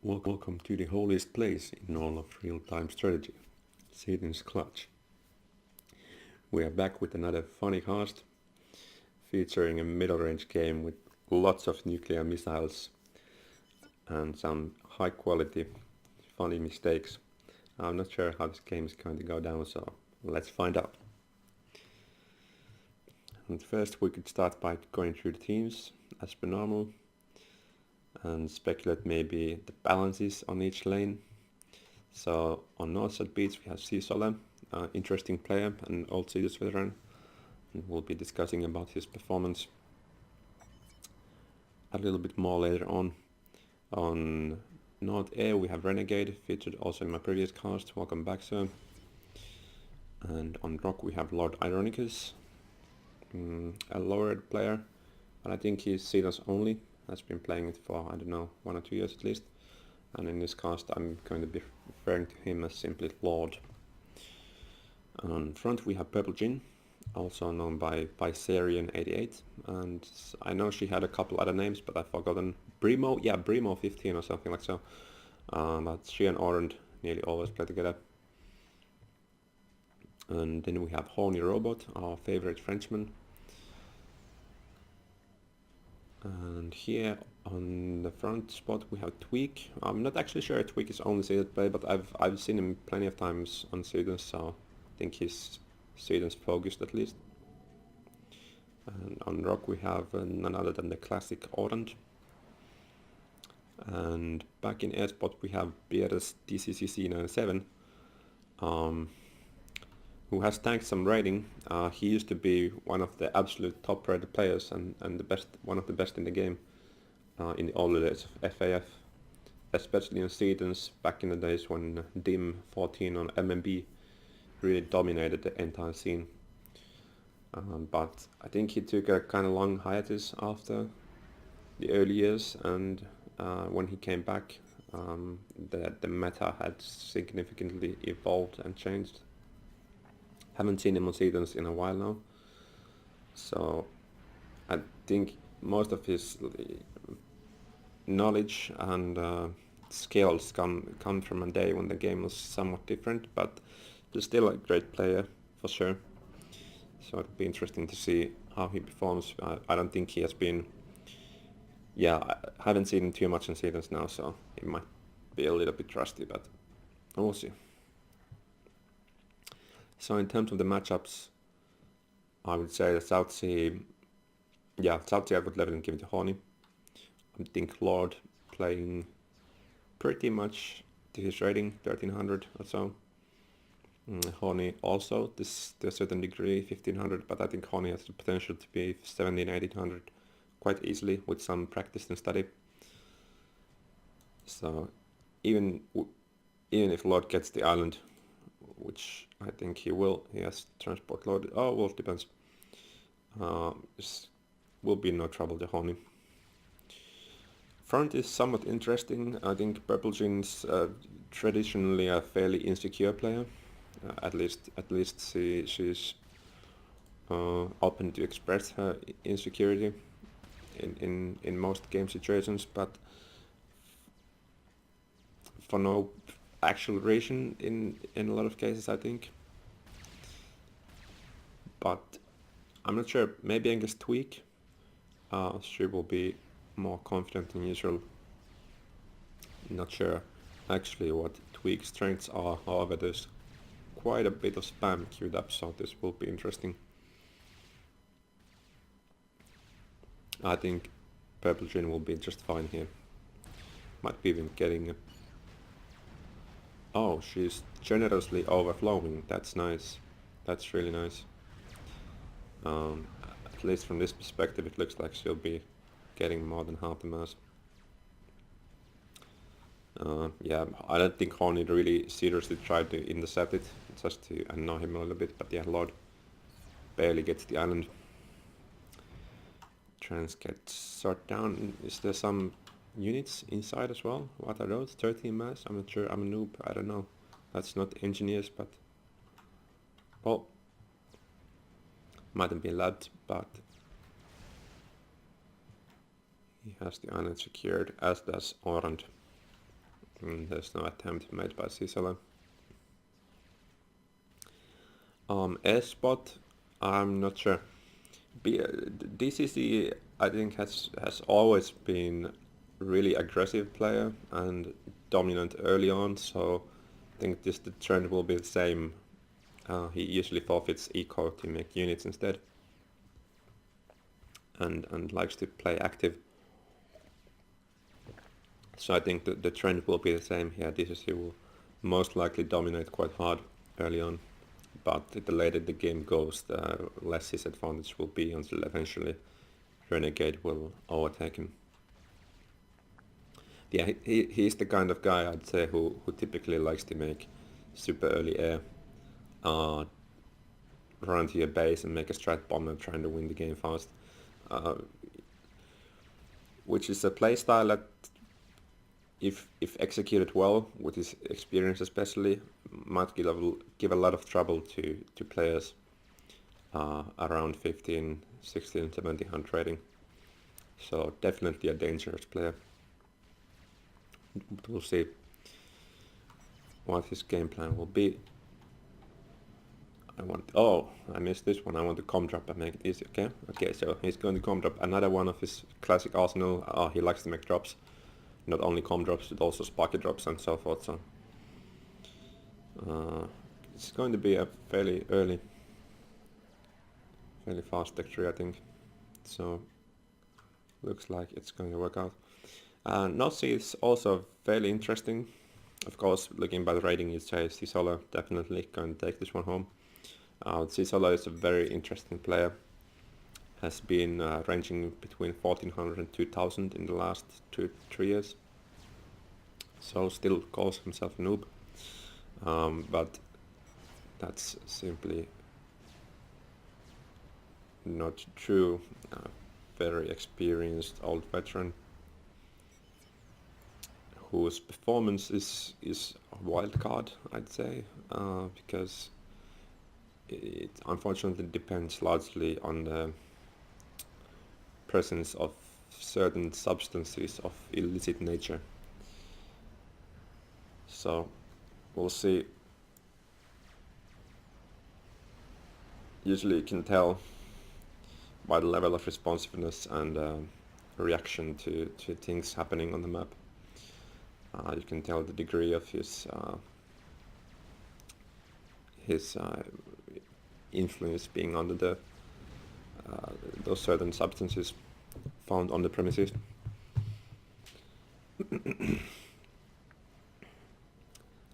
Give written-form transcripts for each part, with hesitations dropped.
Welcome to the holiest place in all of real-time strategy, Seton's Clutch. We are back with another funny cast, featuring a middle-range game with lots of nuclear missiles and some high-quality, funny mistakes. I'm not sure how this game is going to go down, so let's find out. And first we could start by going through the teams, as per normal, and speculate maybe the balances on each lane. So on north side beats we have Seton, interesting player and old Seeders veteran, and we'll be discussing about his performance a little bit more later on. On North Air we have Renegade, featured also in my previous cast, welcome back sir. And on Rock we have Lord Ironicus, a lowered player, but I think he's Seeders only. Has been playing it for, I don't know, 1 or 2 years at least. And in this cast I'm going to be referring to him as simply Lord. On front we have Purple Jin, also known by Serian88. And I know she had a couple other names, but I've forgotten. Brimo, yeah, Brimo 15 or something like so. But she and Orange nearly always play together. And then we have Horny Robot, our favorite Frenchman. And here on the front spot we have Tweak. I'm not actually sure Tweak is only Seeded play, but I've seen him plenty of times on Seeded, so I think he's Seeded focused at least. And on Rock we have none other than the classic Orange. And back in air spot we have Bieres DCCC97, who has tanked some rating. He used to be one of the absolute top rated players and the best, one of the best in the game in the older days of FAF, especially in Setons back in the days when DIM 14 on MMB really dominated the entire scene. But I think he took a kind of long hiatus after the early years, and when he came back the meta had significantly evolved and changed. Haven't seen him on Setons in a while now, so I think most of his knowledge and skills come from a day when the game was somewhat different, but he's still a great player for sure. So it'll be interesting to see how he performs. I don't think he has been, I haven't seen him too much in Setons now, so he might be a little bit rusty, but we'll see. So in terms of the matchups, I would say that South Sea I would level and give it to Horny. I think Lord playing pretty much to his rating, 1300 or so. Horny also to a certain degree, 1500, but I think Horny has the potential to be 17, 1800 quite easily with some practice and study. So even if Lord gets the island, which I think he will, he has transport loaded, well, it depends, will be no trouble to Horny. Front is somewhat interesting. I think Purple Jin's traditionally a fairly insecure player, at least she's open to express her insecurity in most game situations, but for no actual reason in a lot of cases, I think. But I'm not sure, maybe against Tweak she will be more confident than usual. Not sure actually what Tweak's strengths are, however there's quite a bit of spam queued up, so this will be interesting. I think Purple Jin will be just fine here. Might be even getting a... Oh, she's generously overflowing. That's nice. That's really nice. At least from this perspective it looks like she'll be getting more than half the mass. I don't think Horny really seriously tried to intercept it, just to annoy him a little bit, but yeah, Lord barely gets the island. Trans gets shot down. Is there some units inside as well? What are those? 13 mass? I'm not sure, I'm a noob, I don't know. That's not engineers, but... well, mightn't be allowed, but... he has the island secured, as does Orange. There's no attempt made by Sisala. S-spot, I'm not sure. DCC, I think, has always been really aggressive player and dominant early on, so I think the trend will be the same. He usually forfeits eco to make units instead, and likes to play active. So I think the trend will be the same here. DCC will most likely dominate quite hard early on, but the later the game goes, the less his advantage will be until eventually Renegade will overtake him. Yeah, he's the kind of guy, I'd say, who typically likes to make super early air, run to your base and make a strat bomber trying to win the game fast, which is a playstyle that, if executed well, with his experience especially, might give a lot of trouble to players around 15, 16, 17 hunt rating. So definitely a dangerous player. But we'll see what his game plan will be. I missed this one. I want to com drop and make it easy. Okay, so he's going to com drop another one of his classic arsenal. He likes to make drops. Not only com drops, but also sparky drops and so forth. So it's going to be a fairly fast tech tree, I think. So looks like it's going to work out. Nazi is also fairly interesting. Of course, looking by the rating, you'd say Sisola definitely going to take this one home. Sisola is a very interesting player. Has been ranging between 1400 and 2000 in the last 2-3 years. So still calls himself a noob. But that's simply not true. Very experienced old veteran whose performance is a wild card, I'd say, because it unfortunately depends largely on the presence of certain substances of illicit nature. So we'll see. Usually you can tell by the level of responsiveness and reaction to things happening on the map. You can tell the degree of his influence being under those certain substances found on the premises.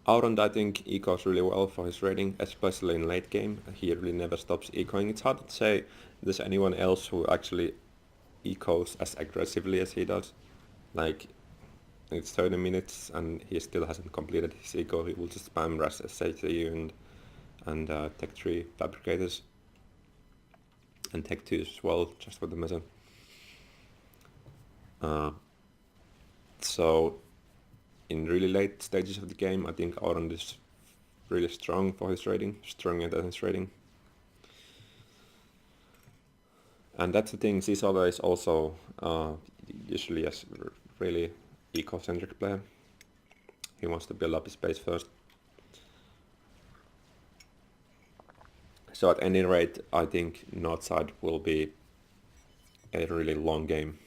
Aurond, I think, ecos really well for his rating, especially in late game. He really never stops ecoing. It's hard to say there's anyone else who actually ecos as aggressively as he does. Like, it's 30 minutes and he still hasn't completed his eco. He will just spam rush SATU and Tech 3 fabricators. And Tech 2 as well, just for the meta. So in really late stages of the game, I think Aurond is really strong for his rating, stronger than his rating. And that's the thing, Sisola is also usually a really eco-centric player. He wants to build up his base first. So at any rate, I think Northside will be a really long game,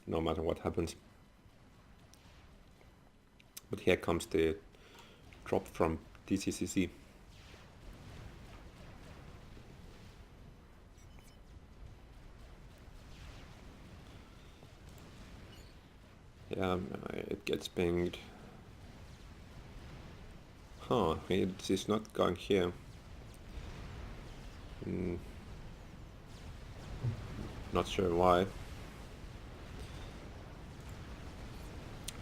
no matter what happens. But here comes the drop from DCCC. Yeah, it gets pinged. He's not going here. Not sure why.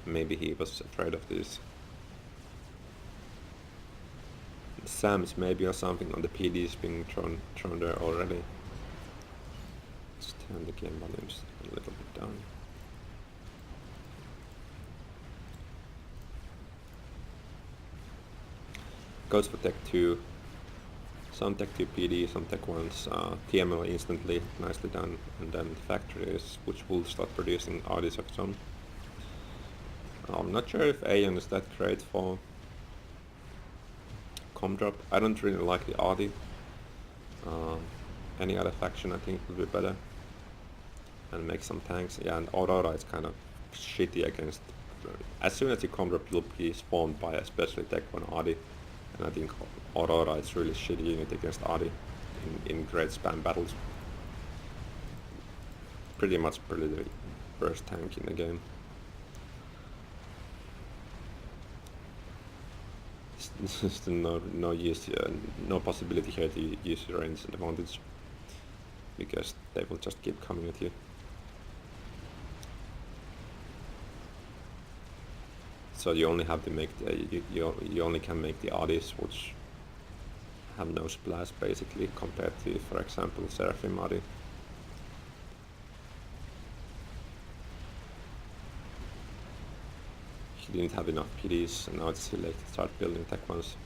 Maybe he was afraid of this SAMs maybe or something on the PDs being thrown there already. Let's turn the game volumes a little bit down. Goes for Tech 2. Some Tech 2 PD, some Tech 1s, TML instantly, nicely done, and then factories which will start producing artists of its own. I'm not sure if Aeon is that great for com drop. I don't really like the Ardi. Any other faction I think would be better. And make some tanks. Yeah, and Aurora is kind of shitty against... As soon as you com drop, you'll be spawned by especially Tech 1 Ardi. And I think Aurora is really shitty unit against Ardi in great spam battles. Pretty much probably the worst tank in the game. There's no use, no possibility here to use your range advantage, because they will just keep coming at you. So you only have to make you only can make the Ardis, which have no splash basically, compared to, for example, Seraphim Ardi. He didn't have enough PDs, and now it's too late to start building tech ones.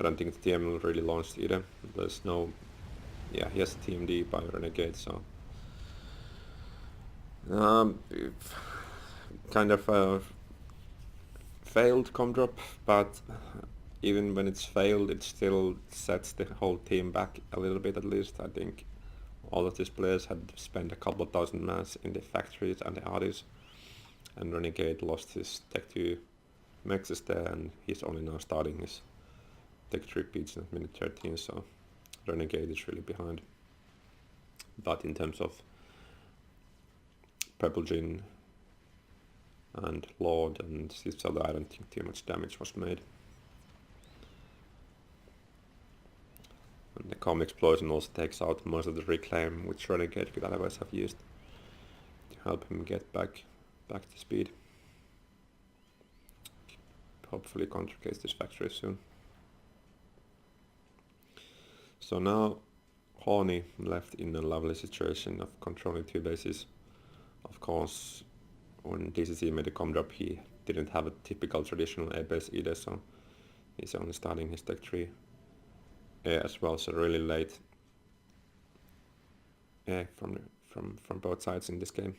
I don't think the TM will really launch either. There's no... Yeah, he has a TMD by Renegade, so... kind of a failed com drop, but even when it's failed, it still sets the whole team back a little bit at least. I think all of these players had spent a couple thousand mass in the factories and the Ardis, and Renegade lost his Tech 2 Mexes there, and he's only now starting his Tech 3 beats in minute 13, so Renegade is really behind. But in terms of Purple Djinn and Lord and Sithsala, I don't think too much damage was made. And the Calm Explosion also takes out most of the Reclaim, which Renegade could otherwise have used to help him get back to speed. Hopefully contracts this factory soon. So now Horny left in a lovely situation of controlling 2 bases. Of course, when DCC made a com drop, he didn't have a typical traditional A base either, so he's only starting his Tech 3 A as well, so really late A from both sides in this game.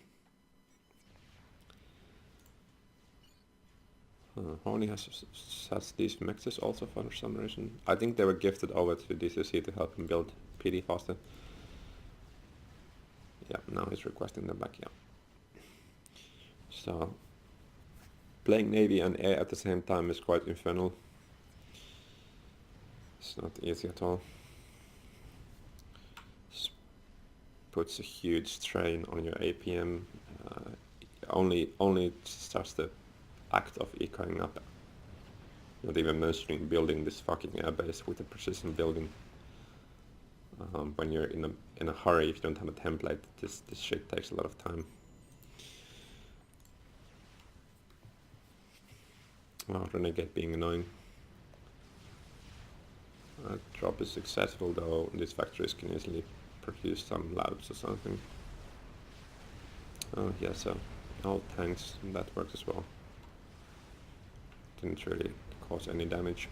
Horny has these mexes also for some reason. I think they were gifted over to DCC to help him build PD faster. Yeah, now he's requesting them back, yeah. So, playing Navy and A at the same time is quite infernal. It's not easy at all. This puts a huge strain on your APM. Only just the act of ecoing up, not even mentioning building this fucking airbase with a precision building. When you're in a hurry, if you don't have a template, this shit takes a lot of time. Well, Renegade being annoying. Drop is successful though. These factories can easily produce some labs or something. Oh yeah, so all tanks, that works as well. Didn't really cause any damage.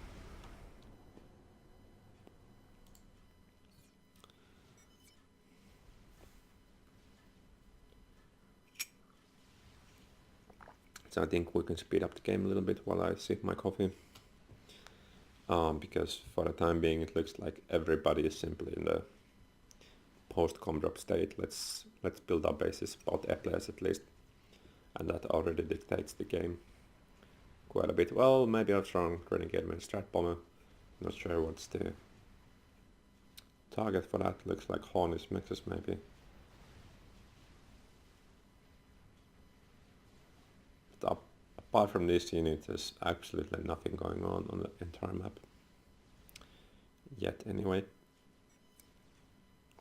So I think we can speed up the game a little bit while I sip my coffee. Because for the time being it looks like everybody is simply in the post-com drop state. Let's build our bases, about A players at least. And that already dictates the game quite a bit. Well, maybe I was wrong. Renegade made Strat Bomber. Not sure what's the target for that. Looks like Horny's mixes maybe. But apart from this unit, there's absolutely nothing going on the entire map. Yet anyway.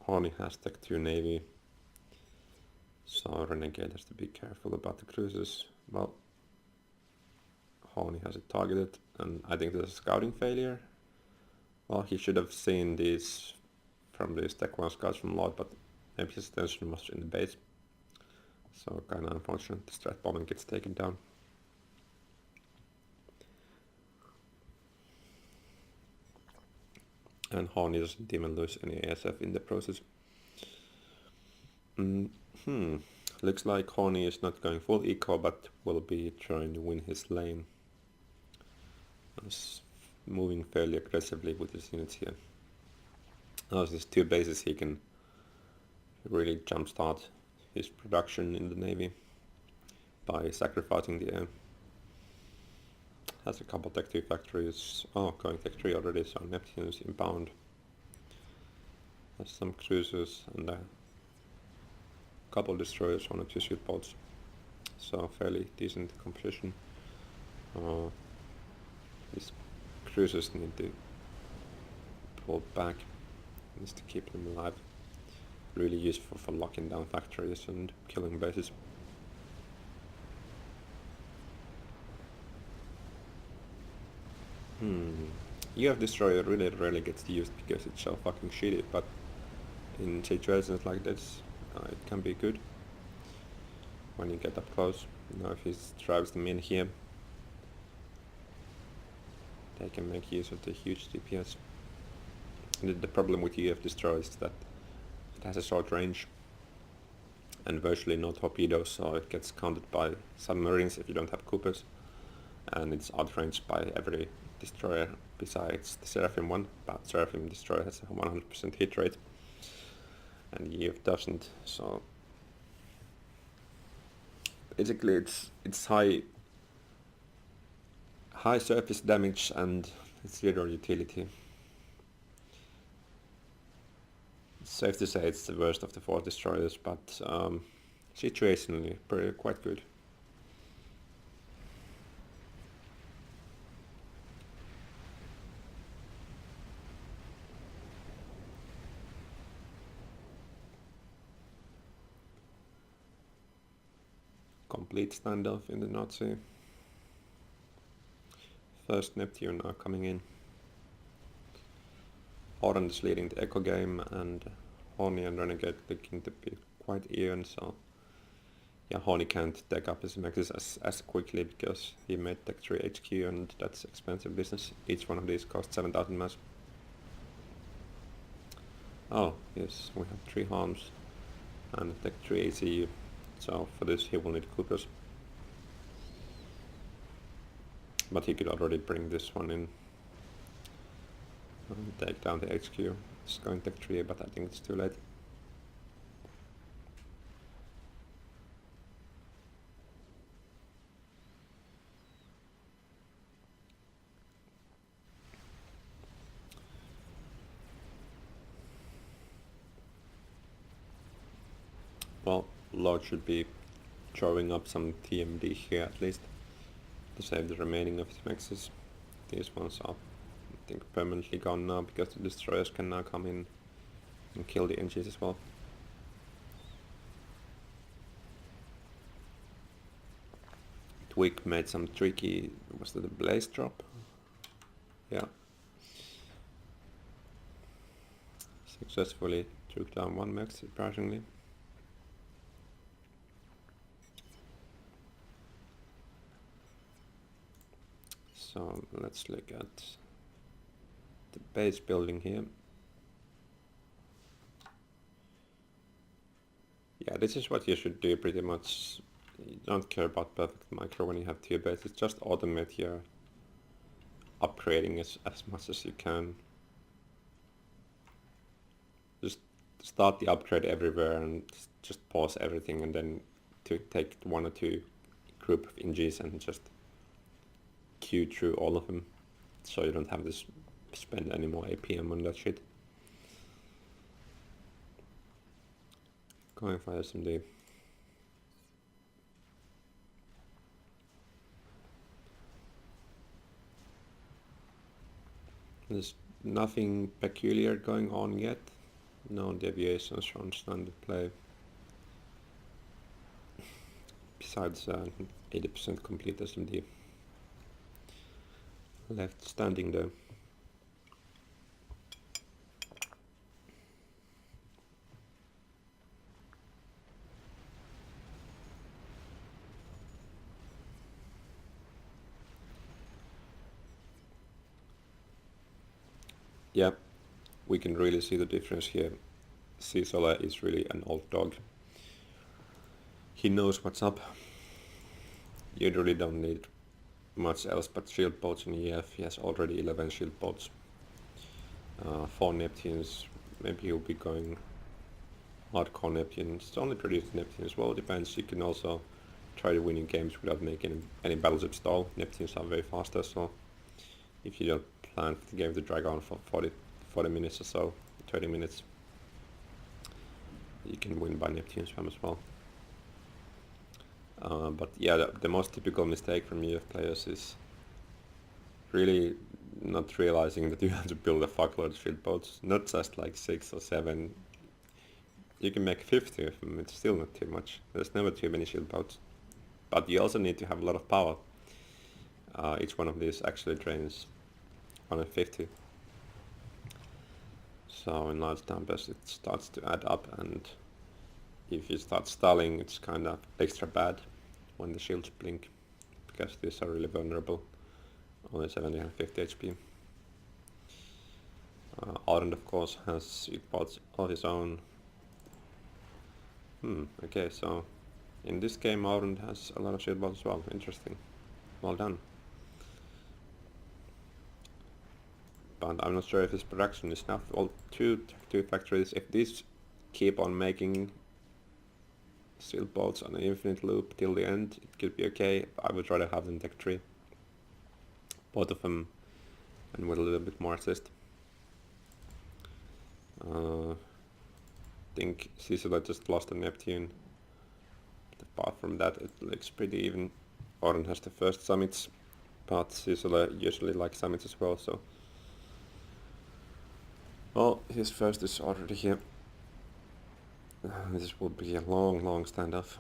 Horny has Tech 2 Navy. So Renegade has to be careful about the cruisers. Well, Horny has it targeted, and I think there's a scouting failure. Well, he should have seen these from these Tech 1 scouts from Lord, but maybe his attention was in the base. So kinda unfortunate, the Strat Bombing gets taken down. And Horny doesn't even lose any ASF in the process. Looks like Horny is not going full eco, but will be trying to win his lane. He's moving fairly aggressively with his units here. Now there's 2 bases, he can really jumpstart his production in the navy by sacrificing the air. Has a couple Tech 2 factories. Oh, going Tech 3 already, so Neptune is inbound. Has some cruisers and a couple destroyers, 1 or 2 shoot boats. So fairly decent composition. These cruisers need to pull back, just to keep them alive. Really useful for locking down factories and killing bases. UF Destroyer really rarely gets used because it's so fucking shitty, but in situations like this, it can be good when you get up close. Now if he drives them in here, they can make use of the huge DPS. And the problem with UF Destroyer is that it has a short range and virtually no torpedoes, so it gets counted by submarines if you don't have Coopers, and it's outranged by every destroyer besides the Seraphim one, but Seraphim destroyer has a 100% hit rate and UF doesn't, so basically it's high surface damage and it's zero utility. It's safe to say it's the worst of the 4 destroyers, but situationally quite good. Complete standoff in the North Sea. First Neptune are coming in. Oran is leading the eco game, and Horny and Renegade looking to be quite even, so yeah, Horny can't take up his maxes as quickly because he made Tech 3 HQ and that's expensive business. Each one of these costs 7,000 mass. Oh, yes, we have 3 harms and Tech 3 ACU, so for this he will need Coopers. But he could already bring this one in and take down the HQ. It's going Tech 3, but I think it's too late. Well, Lord should be throwing up some TMD here at least to save the remaining of his maxes. These ones are, I think, permanently gone now because the destroyers can now come in and kill the NGs as well. Twig made some tricky, was that a blaze drop? Yeah. Successfully took down 1 max, surprisingly. So let's look at the base building here. Yeah, this is what you should do pretty much. You don't care about perfect micro when you have 2 bases, just automate your upgrading as much as you can. Just start the upgrade everywhere and just pause everything and then to take 1 or 2 group of NGs and just queue through all of them, so you don't have to spend any more APM on that shit. Going for SMD. There's nothing peculiar going on yet. No deviations from standard play. Besides 80% complete SMD. Left standing though. Yeah, we can really see the difference here. Sisola is really an old dog. He knows what's up. You really don't need much else but shield boats in EF. He has already 11 shield boats. 4 Neptunes. Maybe he'll be going hardcore Neptunes. It's only produced Neptunes. Well, it depends. You can also try to winning games without making any battleship stall. Neptunes are very faster, so if you don't plan the game to drag on for 40 minutes or so, 30 minutes, you can win by Neptune spam as well. But yeah, the most typical mistake from EF players is really not realizing that you have to build a fuckload of shield boats, not just like 6 or 7. You can make 50 of them, it's still not too much. There's never too many shield boats. But you also need to have a lot of power. Each one of these actually drains 150. So in large numbers it starts to add up, and if you start stalling it's kind of extra bad when the shields blink, because these are really vulnerable. Only 750 HP. Aurund of course has shield bots of his own. Okay, so in this game Aurund has a lot of shield bots as well. Interesting. Well done. But I'm not sure if this production is enough. All two factories, if these keep on making shield bots on an infinite loop till the end, it could be okay. I would rather have them tech 3. Both of them, and with a little bit more assist. I think Sisola just lost a Neptune. But apart from that, it looks pretty even. Aurund has the first summits, but Sisola usually likes summits as well, so. Well, his first is already here. This will be a long standoff,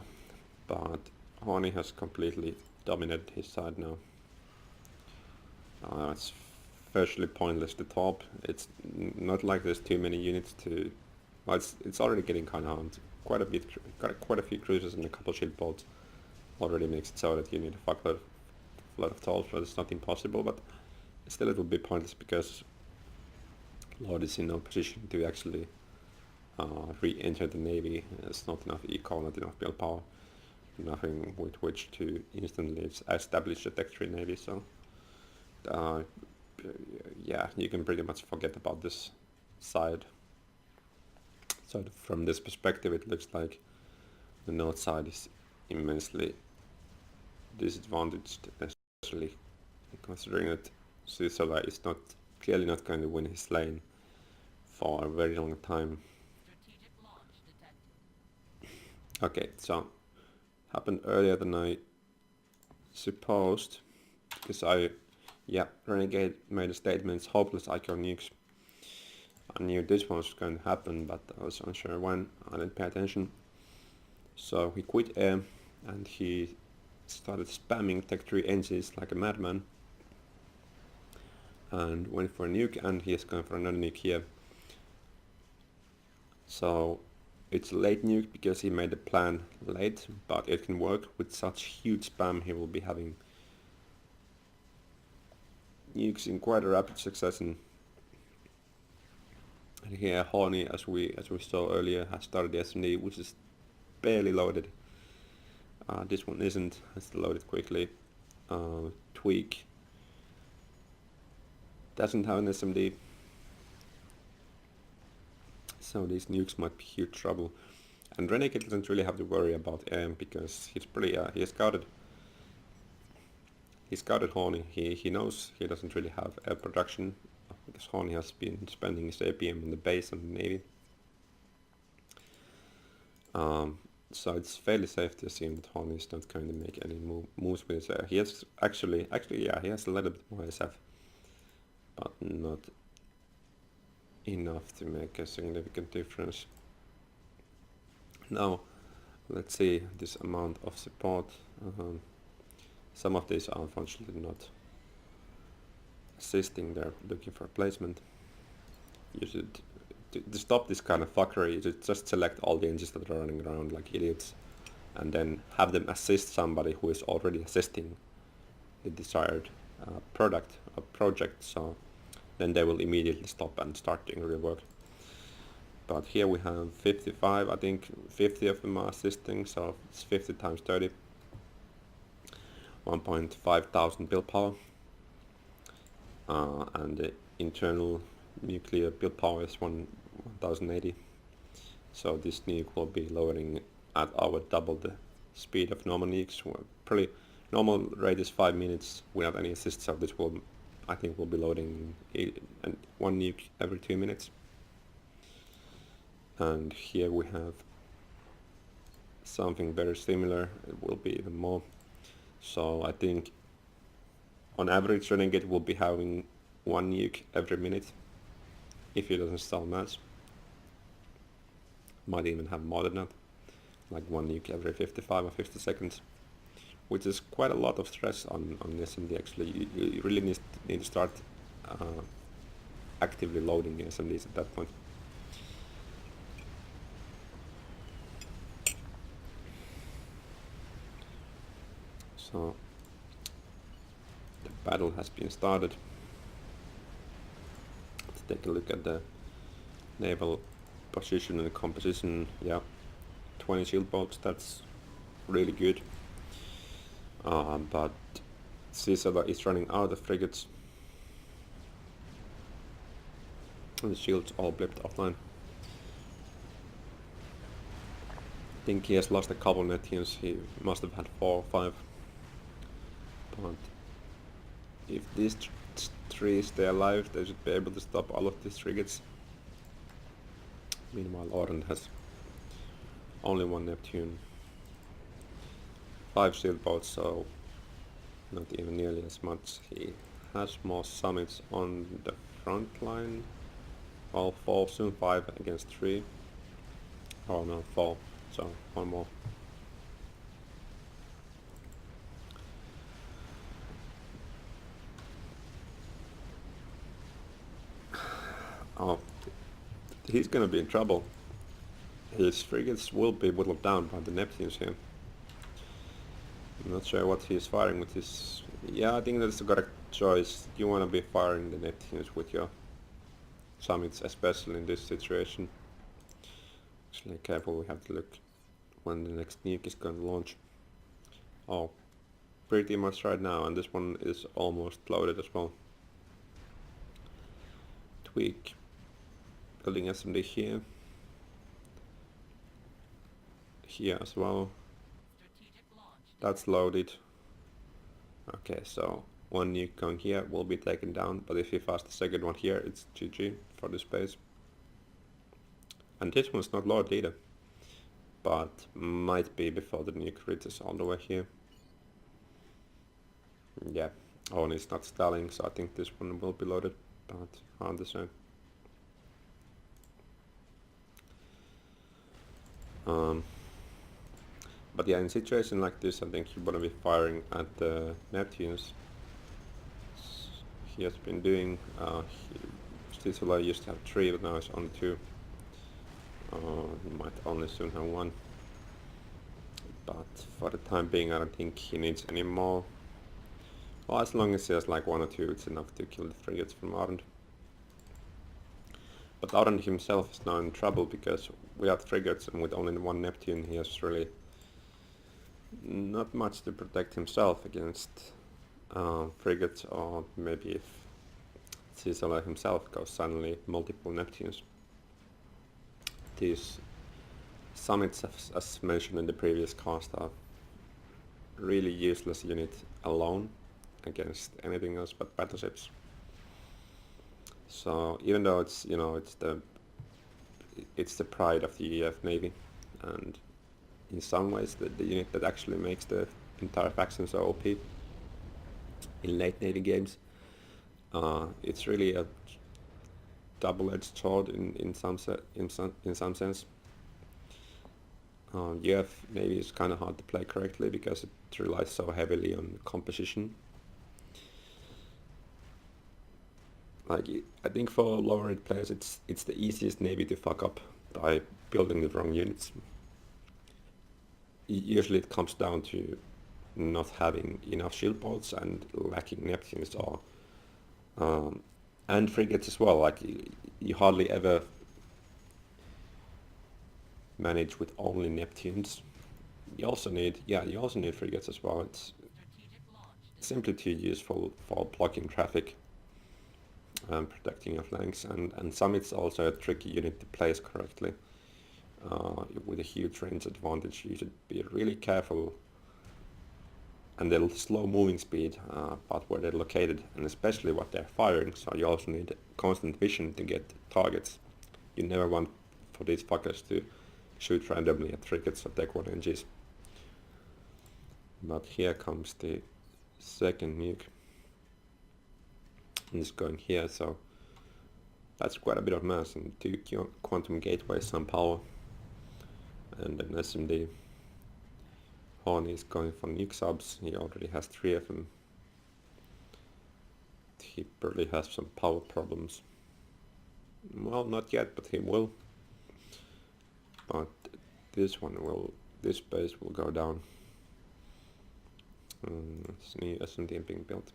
but Horny has completely dominated his side now. It's virtually pointless to top. It's not like there's too many units to. Well, it's already getting kind of hard. Quite a few cruisers and a couple shield boats already makes it so that you need a fuckload of tolls, so it's not impossible, but still it will be pointless because Lord is in no position to actually re-enter the navy. There's not enough eco, not enough build power, nothing with which to instantly establish a tech 3 navy, so yeah, you can pretty much forget about this side. So from this perspective it looks like the north side is immensely disadvantaged, especially considering that Sisola is clearly not going to win his lane for a very long time. Okay, so happened earlier than I supposed, because Renegade made a statement, it's hopeless icon nukes. I knew this one was going to happen, but I was unsure when. I didn't pay attention. So he quit air and he started spamming tech 3 engines like a madman and went for a nuke, and he is going for another nuke here. So it's a late nuke because he made the plan late, but it can work. With such huge spam he will be having nukes in quite a rapid succession. And here Horny, as we saw earlier, has started the SMD, which is barely loaded. This one isn't, has to load it quickly. Tweak doesn't have an SMD, so these nukes might be huge trouble. And Renegade doesn't really have to worry about AM because he's pretty he scouted Horny. He knows he doesn't really have air production because Horny has been spending his APM on the base and the navy. So it's fairly safe to assume that Horny is not going to make any moves with his air. He has actually yeah, he has a little bit more SF, but not enough to make a significant difference. Now let's see this amount of support. Some of these are unfortunately not assisting, they're looking for placement. You should, to stop this kind of fuckery, you should just select all the engines that are running around like idiots and then have them assist somebody who is already assisting the desired product or project. So then they will immediately stop and start doing real work. But here we have 55, I think 50 of them are assisting, so it's 50 times 30, 1.5 thousand build power, and the internal nuclear build power is 1080. So this nuke will be loading at our double the speed of normal nukes. Probably normal rate is 5 minutes without any assists, so this will, I think, will be loading one nuke every 2 minutes. And here we have something very similar. It will be even more. So I think on average Renegade will be having one nuke every minute if he doesn't stall mass. Might even have more than that, like one nuke every 55 or 50 seconds, which is quite a lot of stress on SMD actually. You really need to start actively loading the SMDs at that point. So the battle has been started. Let's take a look at the naval position and composition. Yeah, 20 shield bolts, that's really good. But Seton is running out of frigates. And the shields all blipped offline. I think he has lost a couple Nethians. He must have had 4 or 5. But if these three stay alive, they should be able to stop all of these frigates. Meanwhile, Oren has only 1 Neptune, 5 shield boats, so not even nearly as much. He has more summits on the front line. Well, 4, soon 5 against 3. Oh no, 4, so 1 more. Oh, he's gonna be in trouble. His frigates will be whittled down by the Neptunes here. I'm not sure what he's firing with his... Yeah, I think that's the correct choice. You wanna be firing the Neptunes with your summits, especially in this situation. Actually, careful, we have to look when the next nuke is gonna launch. Oh, pretty much right now, and this one is almost loaded as well. Tweak. Building SMD here. Here as well. That's loaded. Okay, so one nuke going here will be taken down, but if you fast the second one here, it's GG for this base. And this one's not loaded either, but might be before the nuke reaches all the way here. Yeah, oh, and it's not stalling, so I think this one will be loaded, but hard to say. But yeah, in a situation like this, I think you want to be firing at the Neptunes. He has been doing, Stisula used to have 3, but now it's only 2. He might only soon have 1. But for the time being, I don't think he needs any more. Well, as long as he has like 1 or 2, it's enough to kill the frigates from Arend. But Arend himself is now in trouble, because without frigates and with only 1 Neptune, he has really not much to protect himself against frigates, or maybe if Seton himself goes suddenly multiple Neptunes. These summits, as mentioned in the previous cast, are really useless unit alone against anything else but battleships. So even though it's, you know, it's the pride of the UEF Navy, and in some ways the unit that actually makes the entire faction so OP in late Navy games, it's really a double-edged sword in some sense. UEF Navy is kind of hard to play correctly because it relies so heavily on composition. Like, I think for lower rate players, it's the easiest Navy to fuck up by building the wrong units. Usually it comes down to not having enough shield bolts and lacking Neptunes, or And frigates as well, like you hardly ever manage with only Neptunes. You also need frigates as well. It's simply too useful for blocking traffic and protecting your flanks, and summits also a tricky unit to place correctly. With a huge range advantage, you should be really careful, and they'll slow moving speed, but where they're located and especially what they're firing, so you also need constant vision to get targets. You never want for these fuckers to shoot randomly at frigates or Tech 1 NGs. But here comes the second nuke. And it's going here, so that's quite a bit of mass, and 2 quantum gateways, some power, and an SMD. Horn is going for nuke subs, he already has 3 of them. He probably has some power problems. Well, not yet, but he will. But this base will go down. It's new SMD being built.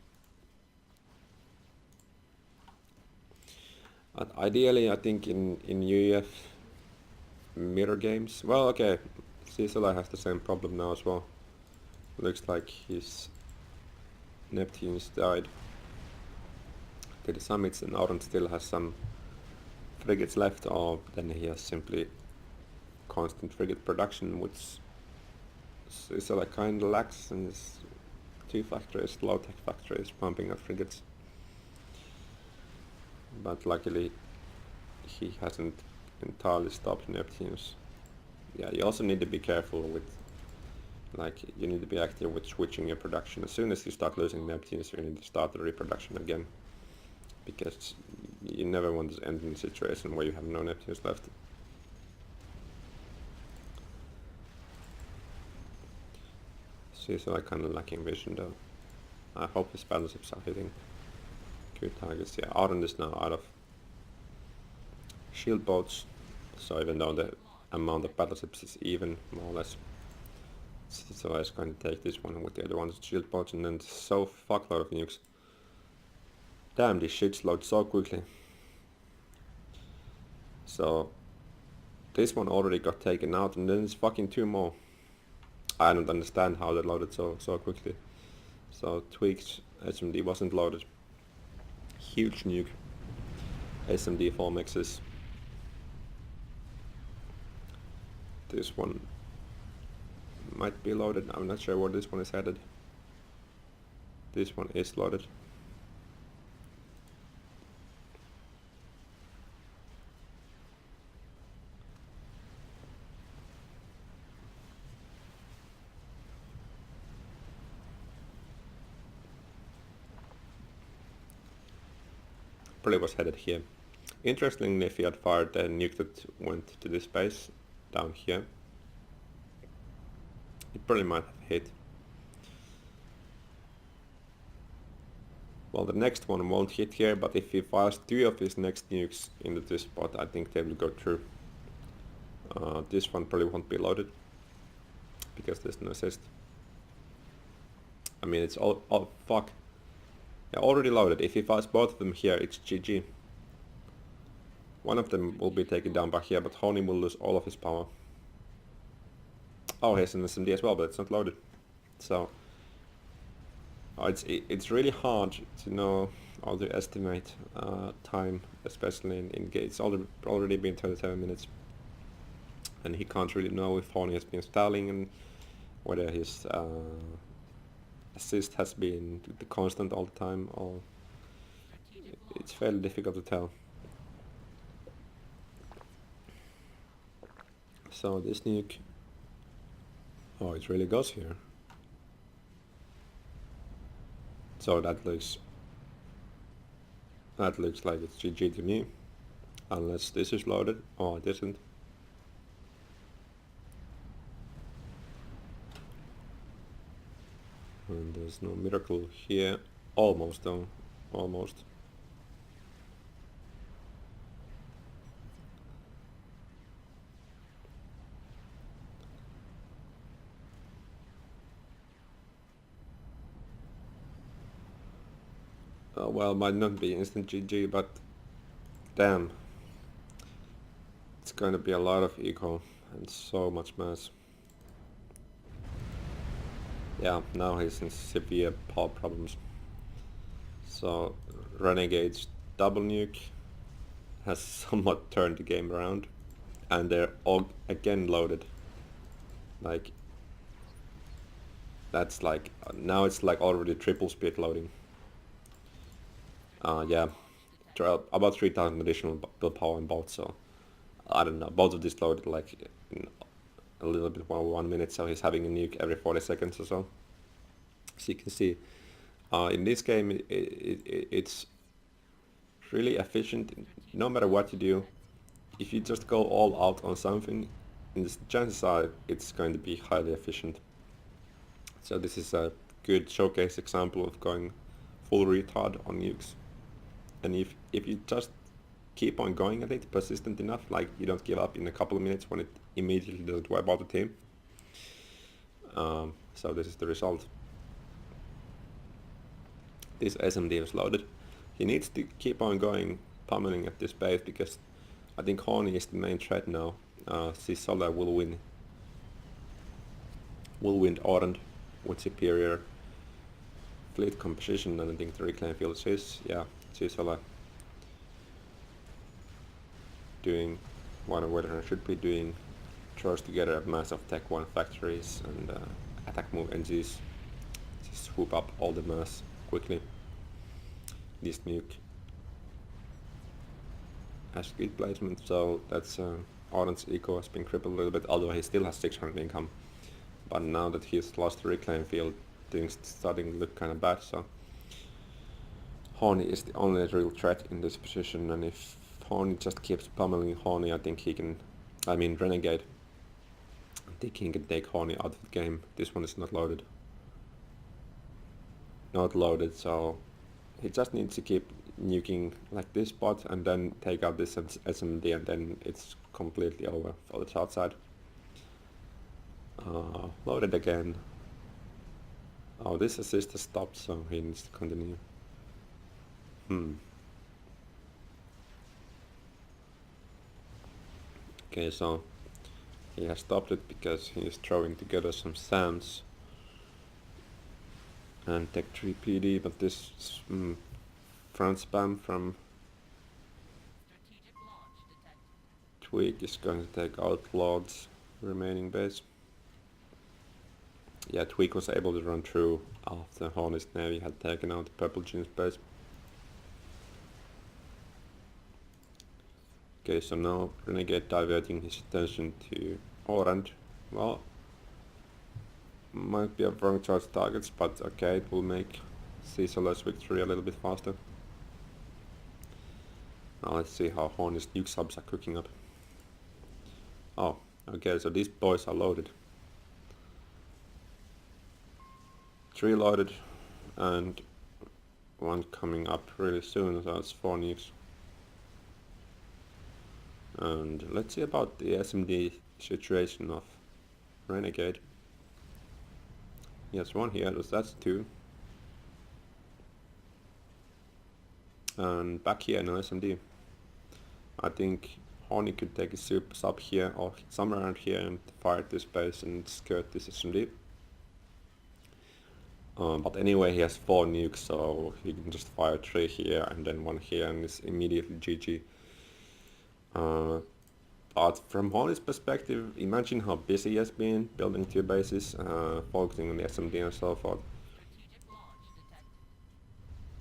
But ideally, I think in UEF mirror games, well, okay, Cicela has the same problem now as well. Looks like his Neptunes died to the summits, and Auron still has some frigates left, or then he has simply constant frigate production, which Cicela kinda lacks, and his 2 factories, low-tech factories, pumping out frigates. But luckily he hasn't entirely stopped Neptunes. Yeah, you also need to be careful with, like, you need to be active with switching your production. As soon as you start losing Neptunes, you need to start the reproduction again, because you never want to end in a situation where you have no Neptunes left. She's like kinda lacking vision though. I hope his battleships are hitting good targets. Yeah, Auron is now out of shield boats, so even though the amount of battleships is even, more or less, so I was going to take this one with the other one's shield boats, and then so fuckload of nukes. Damn, these shits load so quickly. So this one already got taken out, and then there's fucking 2 more. I don't understand how they loaded so quickly. So Tweak's SMD wasn't loaded. Huge nuke. SMD 4 mixes. This one might be loaded. I'm not sure where this one is headed. This one is loaded. Probably was headed here. Interestingly, if he had fired a nuke that went to this base down here, it probably might have hit. Well, the next one won't hit here, but if he fires 2 of his next nukes into this spot, I think they will go through. This one probably won't be loaded, because there's no assist. I mean, it's all, oh fuck. Yeah, already loaded. If he fires both of them here, it's GG. One of them will be taken down by here, but Honey will lose all of his power. Oh, he has an SMD as well, but it's not loaded. So it's really hard to know how to estimate time, especially in gates. It's already been 27 minutes, and he can't really know if Honey has been stalling and whether his assist has been the constant all the time, or it's fairly difficult to tell. So this nuke, oh, it really goes here. So that looks like it's GG to me, unless this is loaded. Oh, it isn't. And there's no miracle here. Almost though, almost. Well, might not be instant GG, but damn, it's going to be a lot of eco and so much mass. Yeah, now he's in severe pulp problems. So Renegade's double nuke has somewhat turned the game around, and they're all again loaded. Like, that's like, now it's like already triple speed loading. Yeah, about 3000 additional build power in both, so I don't know, both of these loaded like in a little bit more 1 minute, so he's having a nuke every 40 seconds or so. So you can see, in this game it's really efficient. No matter what you do, if you just go all out on something, the chances are it's going to be highly efficient. So this is a good showcase example of going full retard on nukes. And if you just keep on going at it, persistent enough, like you don't give up in a couple of minutes when it immediately doesn't wipe out the team. So this is the result. This SMD is loaded. He needs to keep on going, pummeling at this base, because I think Horny is the main threat now. Sisola will win Orange with superior fleet composition, and I think the reclaim field is, yeah, Sisola doing what a veteran should be doing, throws together a mass of Tech 1 factories and attack move NGs, just swoop up all the mass quickly. This nuke has good placement, so that's Orange eco has been crippled a little bit, although he still has 600 income. But now that he's lost the reclaim field, things starting to look kind of bad, so Horny is the only real threat in this position, and if Horny just keeps pummeling Horny, I think he can, Renegade, I think he can take Horny out of the game. This one is not loaded. Not loaded, so he just needs to keep nuking like this spot and then take out this SMD, and then it's completely over for the south side. Loaded again. Oh, this assist has stopped, so he needs to continue. Okay, so he has stopped it because he is throwing together some SAMs and Tech 3 PD, but this front spam from Tweak is going to take out Lord's remaining base. Yeah, Tweak was able to run through after Hornet's Navy had taken out the Purple Jeans base. Okay, so now Renegade diverting his attention to Orange. Well, might be a wrong charge targets, but okay, it will make Sisola's victory a little bit faster. Now let's see how Hornet's nuke subs are cooking up. Oh, okay, so these boys are loaded. 3 loaded and 1 coming up really soon, so that's 4 nukes. And let's see about the SMD situation of Renegade. Yes, 1 here, that's 2. And back here, no SMD. I think Horny could take a super sub here or somewhere around here and fire at this base and skirt this SMD. But anyway, he has 4 nukes, so he can just fire 3 here and then 1 here, and it's immediately GG. But from Horny's perspective, imagine how busy he has been building 2 bases, focusing on the SMD and so forth.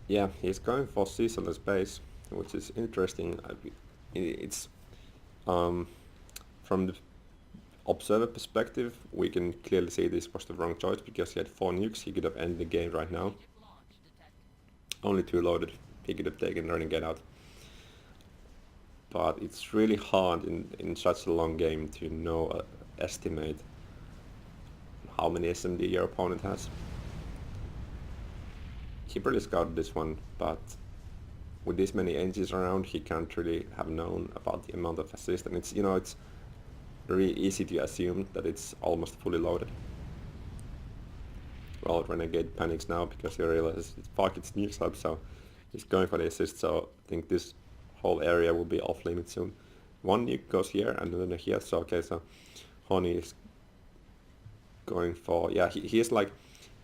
Yeah, he's going for Sisola's base, which is interesting. It's from the observer perspective, we can clearly see this was the wrong choice, because he had 4 nukes. He could have ended the game right now. Only 2 loaded. He could have taken Renegade out. But it's really hard in such a long game to know, estimate how many SMD your opponent has. He pretty scouted this one, but with this many engines around, he can't really have known about the amount of assist, and it's really easy to assume that it's almost fully loaded. Well, Renegade panics now because he realizes, fuck, it's nuke sub, so He's going for the assist, so I think this whole area will be off limit soon. One nuke goes here and then here, so okay, so Honey is going for, yeah, he is like,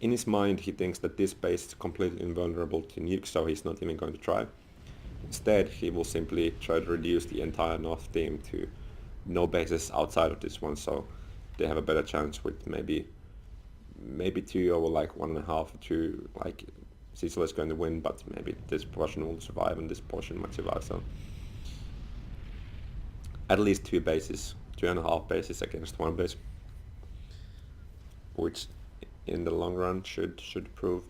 in his mind he thinks that this base is completely invulnerable to nukes, so he's not even going to try. Instead, he will simply try to reduce the entire north team to no bases outside of this one, so they have a better chance with maybe 2 over like 1.5 or 2, like Cecil is going to win, but maybe this portion will survive and this portion might survive, so at least 2 bases, 2.5 bases against 1 base, which in the long run should prove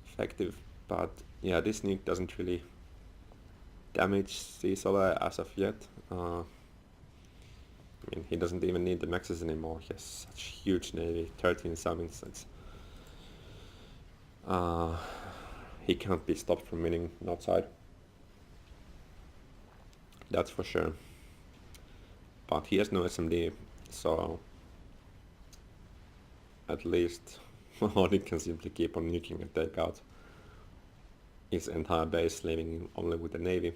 effective. But yeah, this nuke doesn't really damage Cecil as of yet. I mean, he doesn't even need the Nexus anymore. He has such huge navy, 13 summons. He can't be stopped from winning outside. That's for sure. But he has no SMD, so at least Odin can simply keep on nuking and take out his entire base, leaving him only with the navy.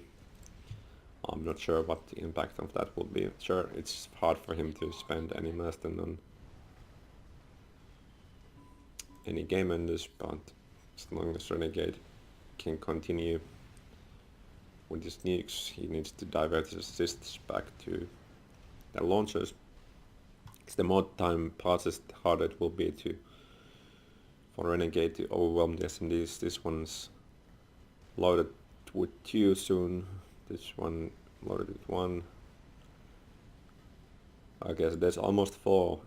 I'm not sure what the impact of that will be. Sure, it's hard for him to spend any master on any game enders, but as long as Renegade can continue with his nukes, he needs to divert his assists back to the launchers. Because the more time passes, the harder it will be for Renegade to overwhelm the SMDs. This one's loaded with 2 soon. This one loaded with 1. I guess there's almost 4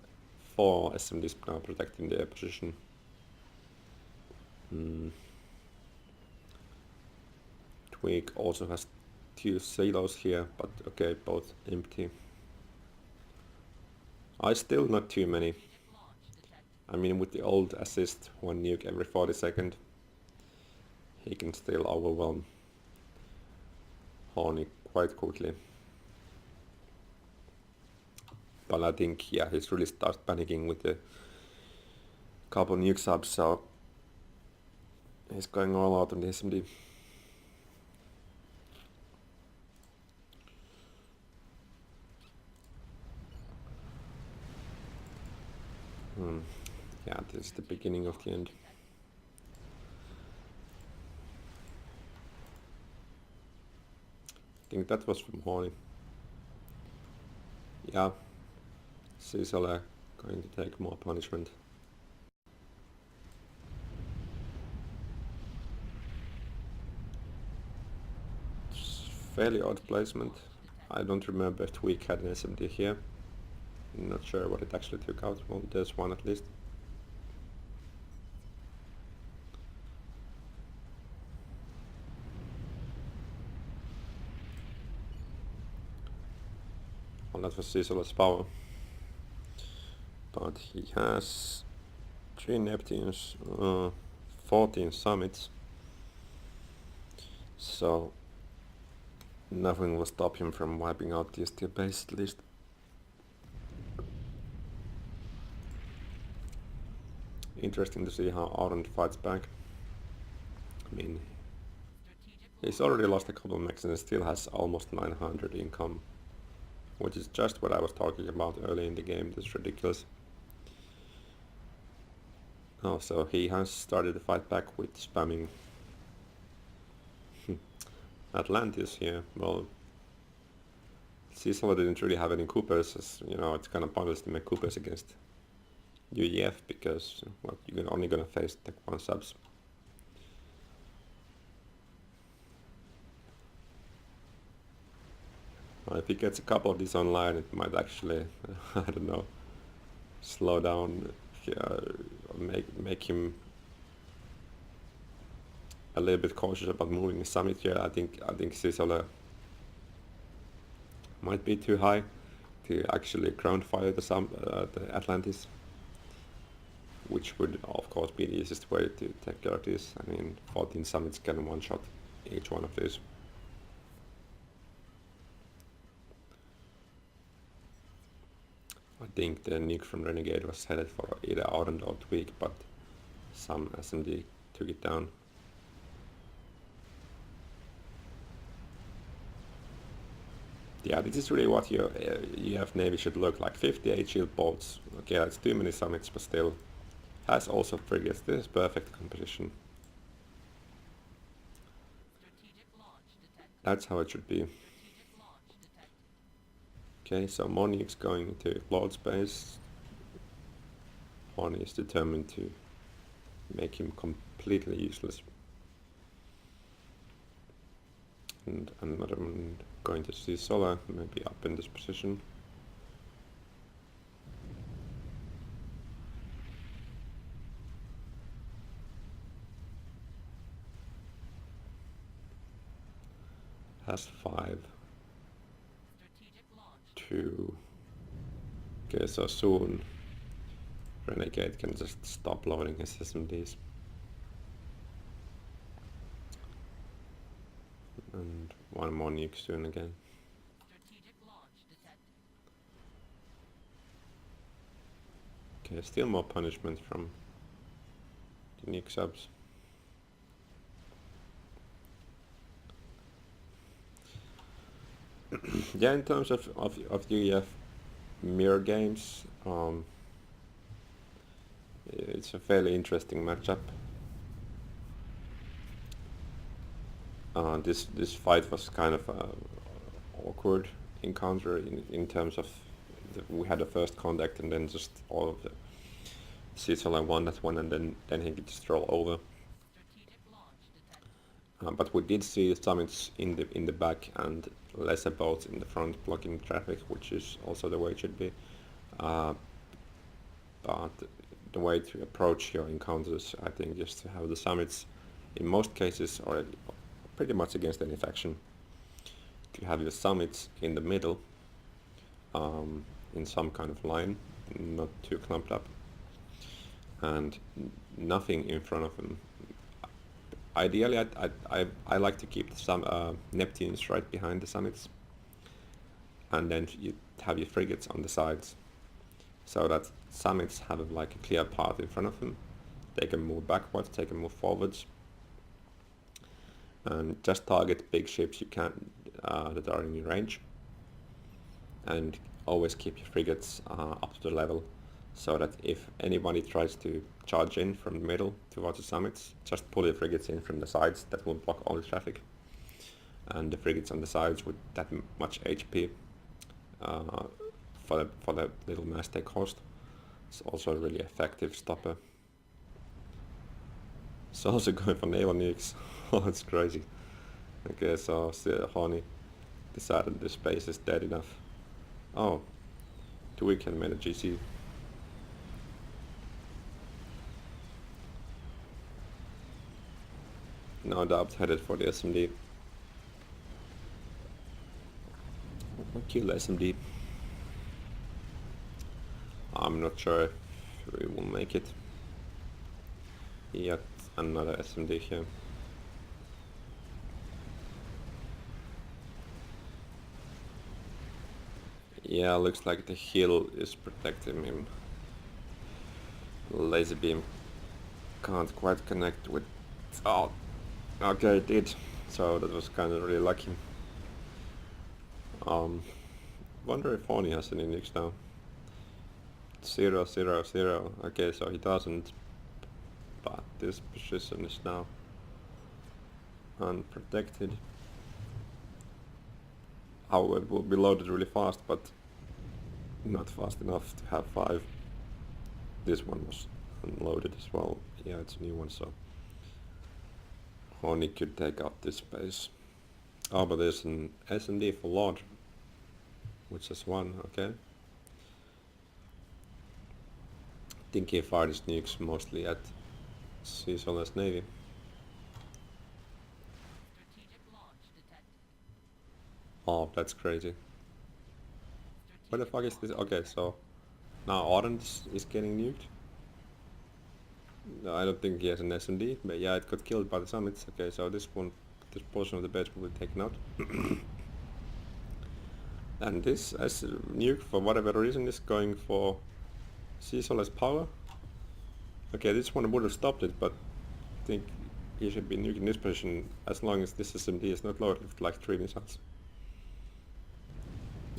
SMDs now protecting their position. Tweak also has 2 silos here, but okay, both empty. Still not too many. I mean, with the old assist, 1 nuke every 40 seconds, he can still overwhelm Horny quite quickly. But I think, yeah, he's really starts panicking with the couple nuke subs, so he's going all out on the SMD. Yeah, this is the beginning of the end. I think that was from Horny. Yeah, Cecil going to take more punishment. It's fairly odd placement. I don't remember if Tweak had an SMD here. I'm not sure what it actually took out. Well, there's one at least. Well, that was Cecil's power. But he has 3 Neptunes, 14 summits. So nothing will stop him from wiping out the steel base at least. Interesting to see how Ardent fights back. I mean, he's already lost a couple of mechs and still has almost 900 income, which is just what I was talking about early in the game. That's ridiculous. Oh, so he has started to fight back with spamming Atlantis here. Well, Cecil didn't really have any Coopers, as you know, it's kind of pointless to make Coopers against UEF because, well, you're only gonna face Tech 1 subs. Well, if he gets a couple of these online, it might actually, I don't know, slow down, make him a little bit cautious about moving the summit here. I think Cecil might be too high to actually ground fire the Atlantis, which would of course be the easiest way to take care of this. I mean, 14 summits can one-shot each one of these. I think the nuke from Renegade was headed for either Ardent or Tweak, but some SMD took it down. Yeah, this is really what your EF Navy should look like. 58 shield bolts. Okay, that's too many summits, but still. Has also frigates. This is perfect composition. That's how it should be. Okay, so Monique's going into Lord space. Horny is determined to make him completely useless. And another one going to see Solar, maybe up in this position. Has 5. 2. Okay, so soon Renegade can just stop loading his SMDs. And one more nuke soon again. Okay, still more punishment from the nuke subs. Yeah, in terms of UEF mirror games, it's a fairly interesting matchup. This fight was kind of a awkward encounter in terms of we had the first contact and then just all of the Seton won that one, and then he could just roll over. But we did see summits in the back and lesser boats in the front blocking traffic, which is also the way it should be. But the way to approach your encounters, I think, is to have the summits, in most cases, or pretty much against any faction, to have your summits in the middle, in some kind of line, not too clumped up, and nothing in front of them. Ideally, I like to keep some Neptunes right behind the summits, and then you have your frigates on the sides, so that summits have like a clear path in front of them. They can move backwards, they can move forwards, and just target big ships you can that are in your range, and always keep your frigates up to the level, so that if anybody tries to charge in from the middle towards the summits, just pull your frigates in from the sides. That will block all the traffic, and the frigates on the sides with that much HP for the little mass they cost, it's also a really effective stopper. It's also going for naval nukes. Oh, it's crazy. Okay, so Horny decided the space is dead enough. Oh, too weak and made a GC. Now Dub's headed for the SMD. Kill the SMD. I'm not sure if we will make it. Yet another SMD here. Yeah, looks like the hill is protecting him. Laser beam can't quite connect with... Oh, okay, it did. So that was kind of really lucky. Wonder if Horny has any nukes now. 0, 0, 0. Okay, so he doesn't. But this position is now unprotected. However, it will be loaded really fast, but not fast enough to have 5. This one was unloaded as well. Yeah, it's a new one, so Horny could take up this space. Oh, but there's an SMD for Lord, which is 1, okay. I think he fired his nukes mostly at Seasonless Navy. Oh, that's crazy. Where the fuck is this? Okay, so now Orange is getting nuked. No, I don't think he has an SMD, but yeah, it got killed by the summits. Okay, so this portion of the base will be taken out. And this as nuke, for whatever reason, is going for Seasonless power. Okay, this one would have stopped it, but think he should be nuking this position as long as this SMD is not loaded with like 3 missiles.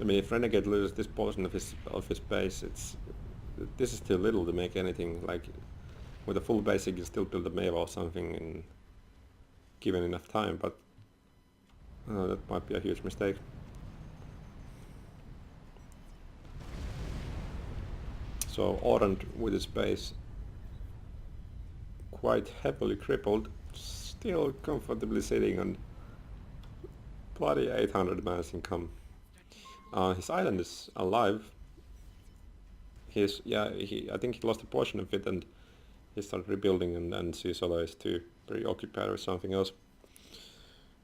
I mean, if Renegade loses this portion of his base, this is too little to make anything. Like with a full base, he can still build a Meva or something, in given enough time. But that might be a huge mistake. So Orange with his base quite heavily crippled, still comfortably sitting on bloody 800 mass income. His island is alive. I think he lost a portion of it and he started rebuilding, and Sisola is too preoccupied with something else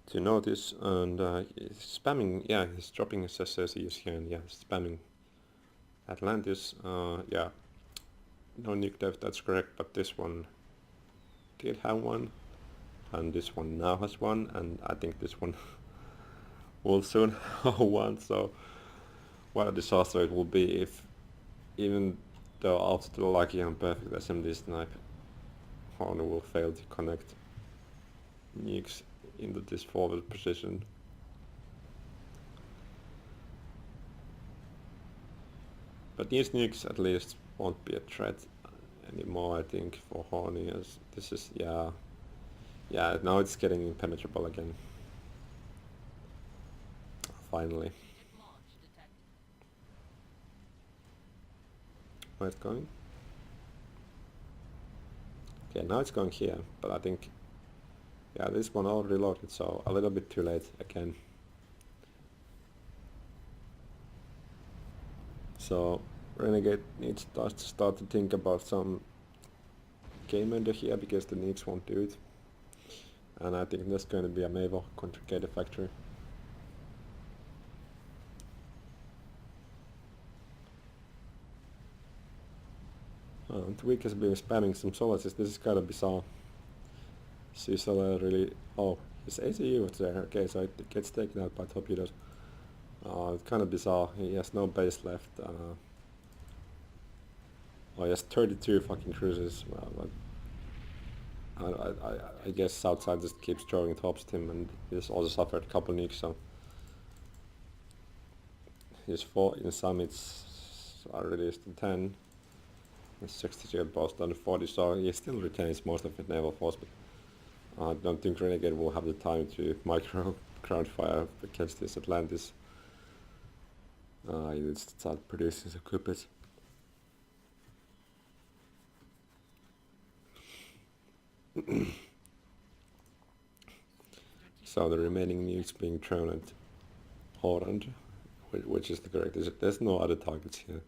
to notice, and he's spamming, he's dropping his SSEs here, and spamming Atlantis. No nuke dev, that's correct, but this one did have one, and this one now has one, and I think this one will soon have one, so what a disaster it will be if, even though after the lucky and perfect SMD snipe, Horner will fail to connect nukes into this forward position. But these nukes at least won't be a threat anymore, I think, for Horny, as this is, now it's getting impenetrable again. Finally. Where it's going? Okay, now it's going here, but I think, this one already loaded, so a little bit too late again. So Renegade needs to start to think about some game ender here, because the nukes won't do it. And I think there's going to be a Mavo contra the factory. Tweak has been spamming some solaces. This is kind of bizarre. Sisola really... Oh, his ACU is there. Okay, so it gets taken out by torpedoes. It's kind of bizarre. He has no base left. He has 32 fucking cruisers. I guess Southside just keeps throwing tops at him, and he's also suffered a couple nukes, so... His 4 in summits are reduced to 10. His 62 boss down to 40, so he still retains most of his naval force, but I don't think Renegade will have the time to micro ground fire against this Atlantis. He needs to start producing some equipment. So the remaining nukes being thrown at Orange, which is the correct. There's no other targets here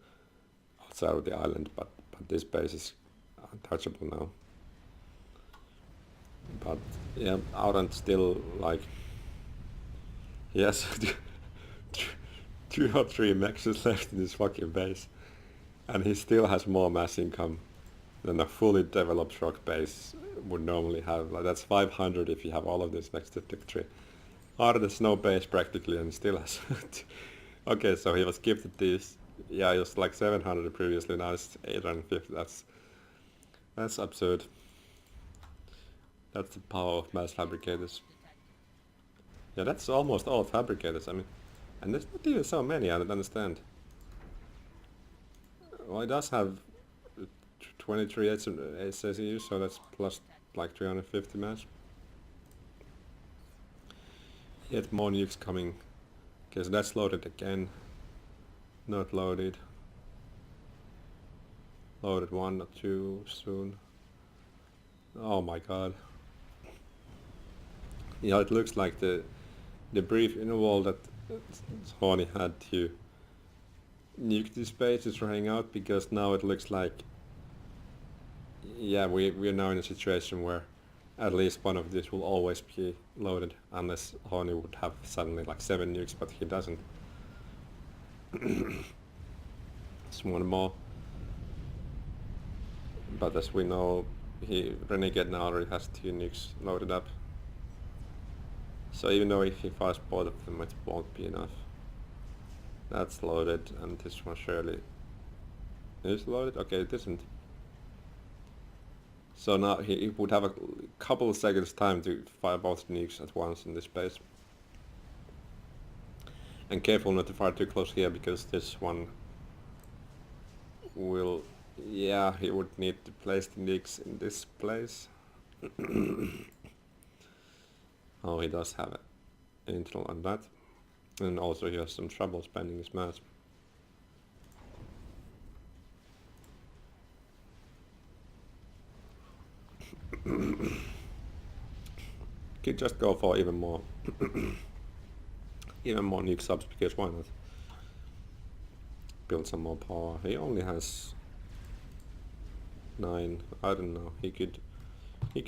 outside of the island, but this base is untouchable now. But Orange still, like, he has 2 or 3 mexes left in his fucking base, and he still has more mass income than a fully developed rock base would normally have. Like, that's 500 if you have all of this next to tick 3. Orange has no base practically, and still has... Okay, so he was gifted these. Yeah, it was like 700 previously, now it's 850. That's absurd. That's the power of mass fabricators. Yeah, that's almost all fabricators, I mean, and there's not even so many, I don't understand. Well, it does have 23 SSEU, so that's plus like 350 mass. Yet more nukes coming. Okay, so that's loaded again. Not loaded. Loaded 1 or 2 soon. Oh my god. Yeah, it looks like the brief inner wall that Horny had to nuke this base is running out, because now it looks like, we're now in a situation where at least one of these will always be loaded, unless Horny would have suddenly like 7 nukes, but he doesn't. It's one more. But as we know, Renegade now already has 2 nukes loaded up. So even though if he fires both of them, it won't be enough. That's loaded, and this one surely is loaded. Okay, it isn't. So now he would have a couple of seconds time to fire both nukes at once in this space. And careful not to fire too close here, because this one will... Yeah, he would need to place the nukes in this place. Oh, he does have an intel on that. And also he has some trouble spending his mass. Could just go for even more even more nuke subs, because why not? Build some more power. He only has 9. I don't know. He could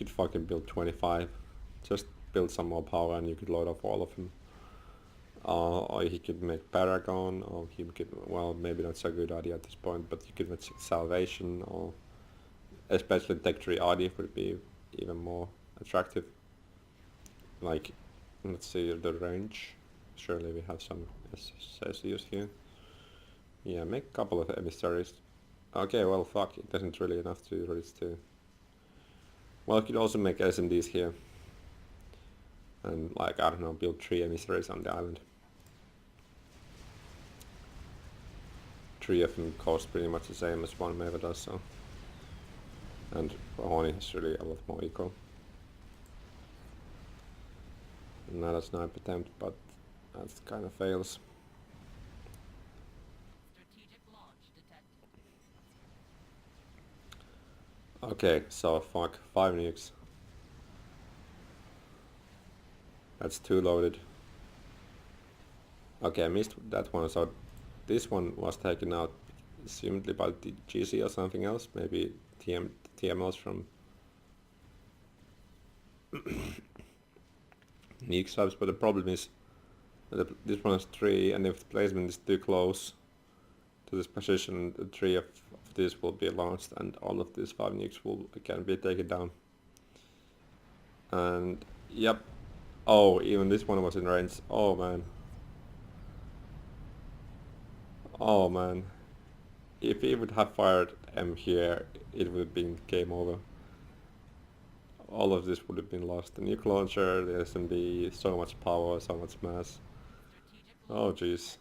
fucking build 25. Just build some more power and you could load off all of them. Or he could make Paragon, or he could, well, maybe not so good idea at this point, but you could make Salvation, or especially Tech Tree RD would be even more attractive. Like, let's see the range. Surely we have some SSUs here. Yeah, make a couple of emissaries. Okay, well, fuck, it isn't really enough to reach to... Well, you could also make SMDs here. And, like, I don't know, build 3 emissaries on the island. 3 of them cost pretty much the same as one Meva does, so... And Horny is really a lot more equal. Not a snipe attempt, but that kind of fails. Okay, so fuck, 5 nukes. That's 2 loaded. Okay, I missed that one, so this one was taken out assumedly by the GC or something else, maybe TMLs from nuke subs, but the problem is that this one has 3, and if the placement is too close to this position, the 3 of this will be launched and all of these 5 nukes can be taken down. And yep. Oh, even this one was in range. Oh man. Oh man. If he would have fired M here, it would have been game over. All of this would have been lost. The nuke launcher, the SMD, so much power, so much mass. Oh jeez.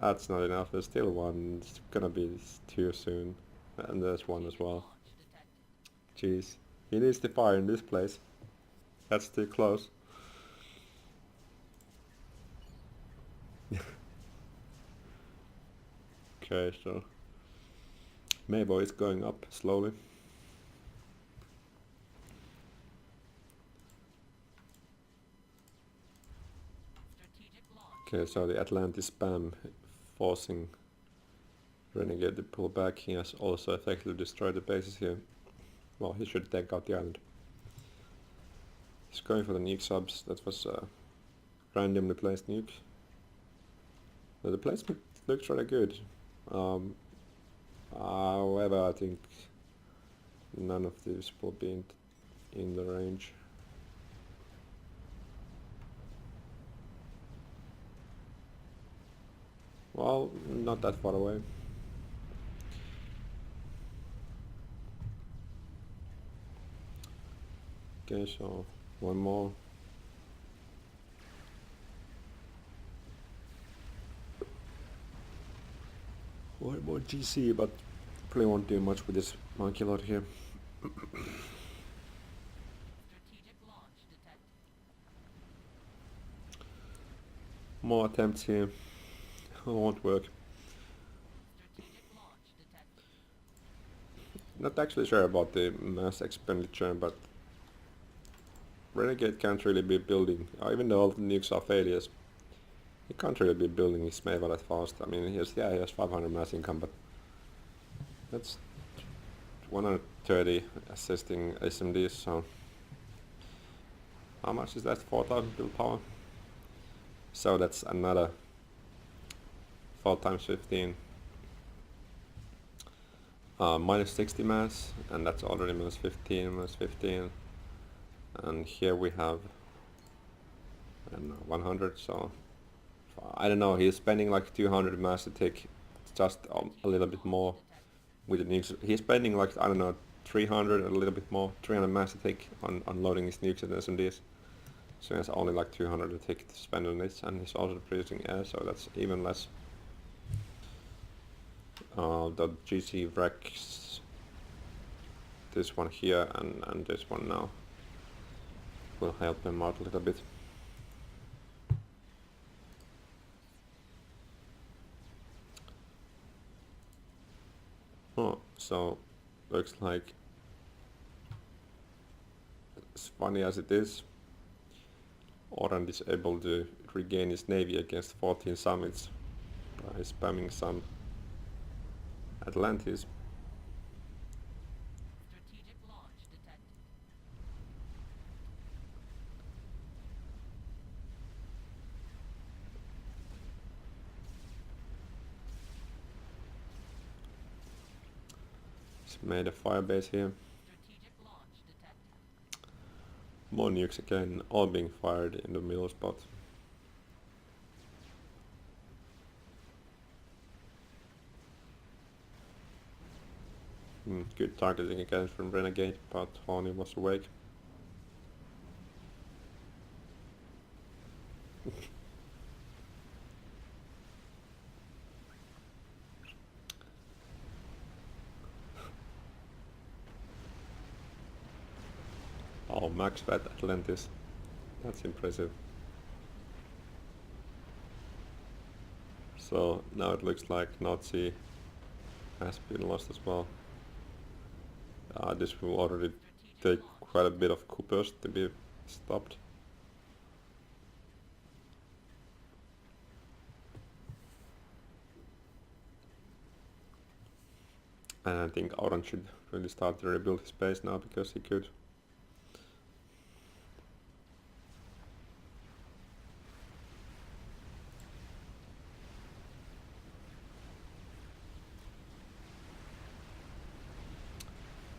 That's not enough. There's still one. It's gonna be 2 soon. And there's one as well. Jeez. He needs to fire in this place. That's too close. Okay, so Mabo is going up slowly. Okay, so the Atlantis spam forcing Renegade to pull back. He has also effectively destroyed the bases here. Well, he should take out the island. He's going for the nuke subs. That was randomly placed nuke. But the placement looks really good. However, I think none of these will be in the range. Well, not that far away. Okay, so one more. One more GC, but probably won't do much with this monkey lord here. More attempts here. Won't work. Not actually sure about the mass expenditure, but Renegade can't really be building, even though all the nukes are failures, he can't really be building his Meva that fast. I mean, he has 500 mass income, but that's 130 assisting SMDs, so how much is that? 4,000 build power? So that's another 4 times 15. Minus 60 mass, and that's already minus 15. And here we have, I don't know, 100, so I don't know, he's spending like 200 mass to take just a little bit more with the nukes. He's spending like, I don't know, 300 and a little bit more, 300 mass I think, on loading his nukes and SMDs. So he has only like 200 I think to spend on this, and he's also producing air, so that's even less. The GC wrecks this one here and this one now will help him out a little bit. Oh, so looks like, as funny as it is, Oran is able to regain his navy against 14 summits by spamming some Atlantis. Strategic launch detected. He's made a firebase here. Strategic launch detected. More nukes again, all being fired in the middle spot. Good targeting again from Renegade, but Horny was awake. Oh, max vet Atlantis. That's impressive. So now it looks like Nazi has been lost as well. This will already take quite a bit of Coopers to be stopped. And I think Auron should really start to rebuild his base now, because he could.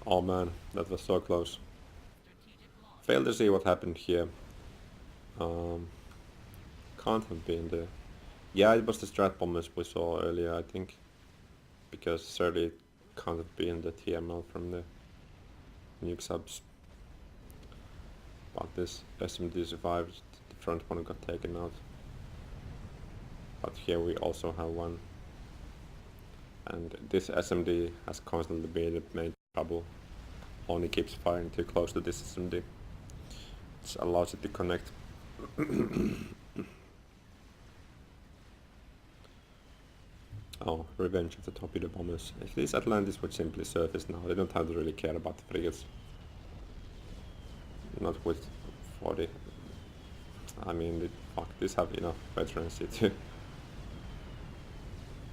Oh man, that was so close. Failed to see what happened here. Can't have been the... Yeah, it was the strat bombers we saw earlier, I think. Because certainly it can't have been the TML from the nuke subs. But this SMD survived, the front one got taken out. But here we also have one. And this SMD has constantly been the main trouble. Only keeps firing too close to this SMD. It allows it to connect. Oh, revenge of the torpedo bombers. If these Atlantis would simply surface now, they don't have to really care about the frigates. Not with 40. I mean, fuck, these have enough veterancy to...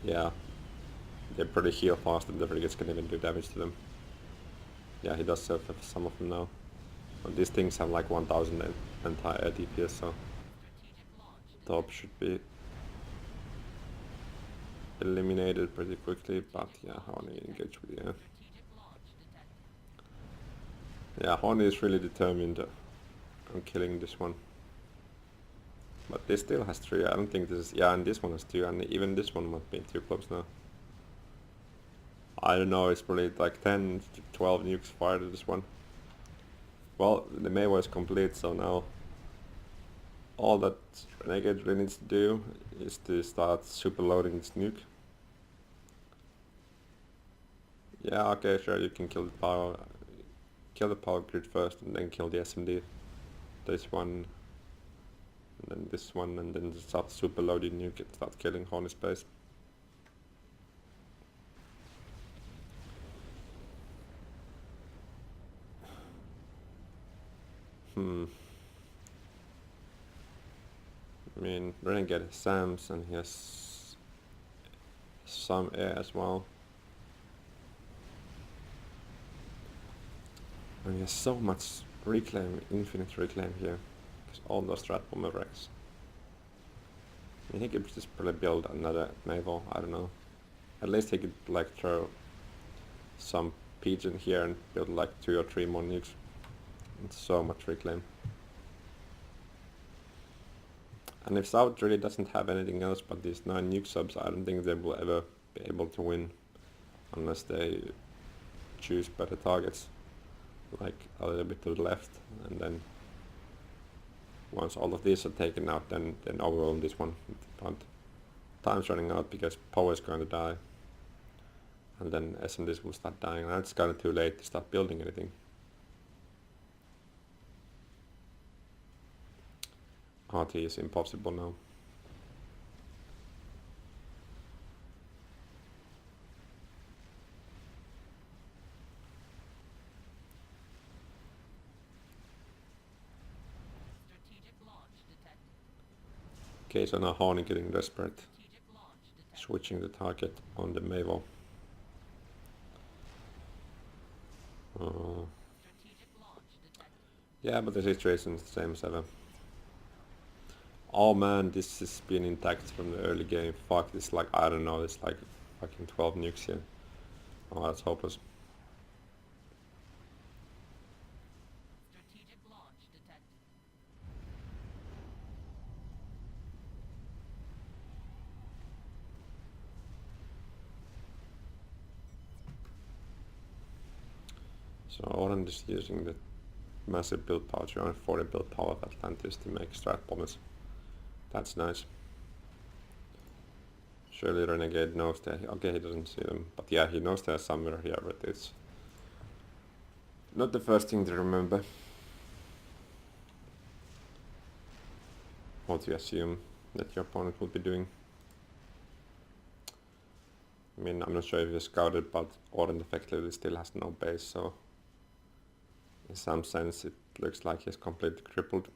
Yeah. They pretty heal fast and the frigates can even do damage to them. Yeah, he does surface some of them now. But these things have like 1000 entire DPS, so top should be eliminated pretty quickly, but yeah, Horny engage with the air. Yeah, Horny is really determined on killing this one. But this still has 3, I don't think this is... Yeah, and this one has 2, and even this one might be too close now. I don't know, it's probably like 10 to 12 nukes fired at this one. Well, the Maywa is complete, so now all that Renegade really needs to do is to start super loading this nuke. Yeah, okay, sure, you can kill the power grid first and then kill the SMD. This one, and then this one, and then start super loading nuke and start killing Horny space. I mean, Renegade has SAMs and he has some air as well. And he has so much reclaim, infinite reclaim here, because all those strat bomber wrecks. I mean, he could just probably build another naval, I don't know. At least he could like throw some pigeon here and build like 2 or 3 more nukes. It's so much reclaim. And if South really doesn't have anything else but these 9 nuke subs, I don't think they will ever be able to win unless they choose better targets, like a little bit to the left, and then once all of these are taken out, then overwhelm this one. But time's running out because power is going to die, and then SMDs will start dying, and it's kind of too late to start building anything. RT is impossible now. Strategic launch detected. Okay, so now Horny getting desperate, Strategic launch detected. switching the target on the Mavo. Strategic launch detected. Yeah, but the situation is the same as ever. Oh man, this has been intact from the early game. Fuck, it's like, I don't know, it's like fucking 12 nukes here. Oh, that's hopeless. Strategic launch detected. So Orange is using the massive build power, 340 build power of Atlantis to make strat bombers. That's nice. Surely Renegade knows that, okay, he doesn't see them, but yeah, he knows they're somewhere here, but it's not the first thing to remember. What to assume that your opponent will be doing. I mean, I'm not sure if you're scouted, but Orange effectively still has no base, so in some sense it looks like he's completely crippled.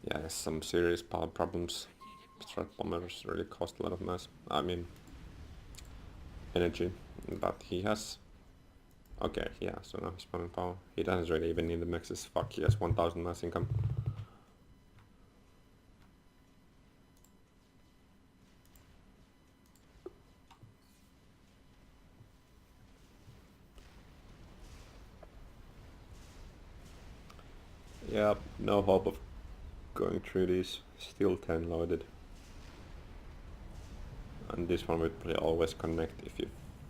Yeah, has some serious power problems. Strat bombers really cost a lot of mass. I mean, energy, but he has. Okay, yeah, so now he's spamming power. He doesn't really even need the maxes. Fuck, he has 1000 mass income. Yeah, no hope of going through these. Still 10 loaded. And this one will probably always connect if you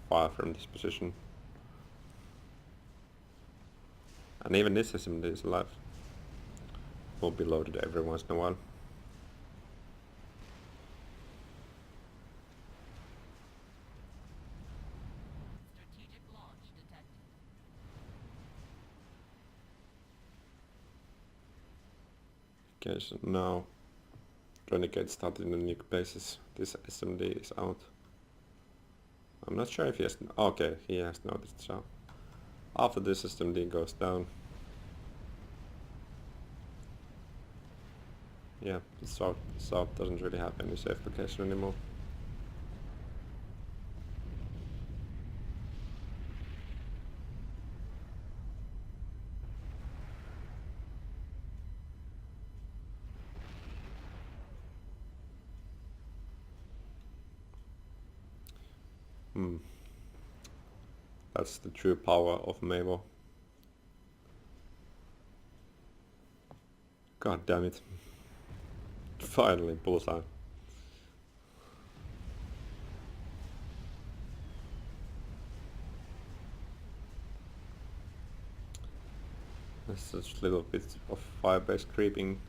fire from this position. And even this SMD is alive. Will be loaded every once in a while. Strategic launch detected. Okay, so now Renegade started in the nuke bases. This SMD is out. I'm not sure if he has... Okay, he has noticed, so... After this SMD goes down... Yeah, the south doesn't really have any safe location anymore. That's the true power of Mavo. God damn it. Finally, bullseye. There's such little bit of fire-based creeping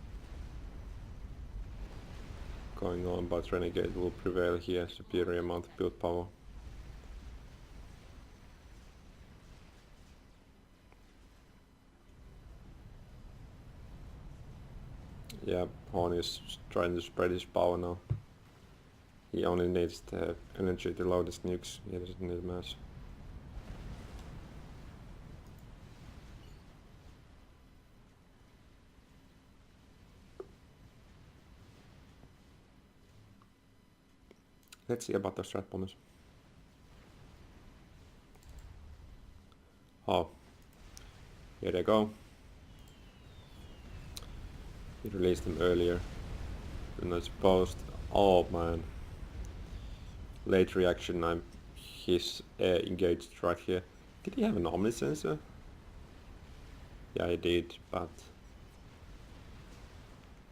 going on, but Renegade will prevail here, superior amount of build power. Yeah, Horn is trying to spread his power now. He only needs the energy to load his nukes, he doesn't need mass. Let's see about the strat bombers. Oh, here they go. He released them earlier than I supposed. Oh man. Late reaction, he's engaged right here. Did he have an omni sensor? Yeah, he did, but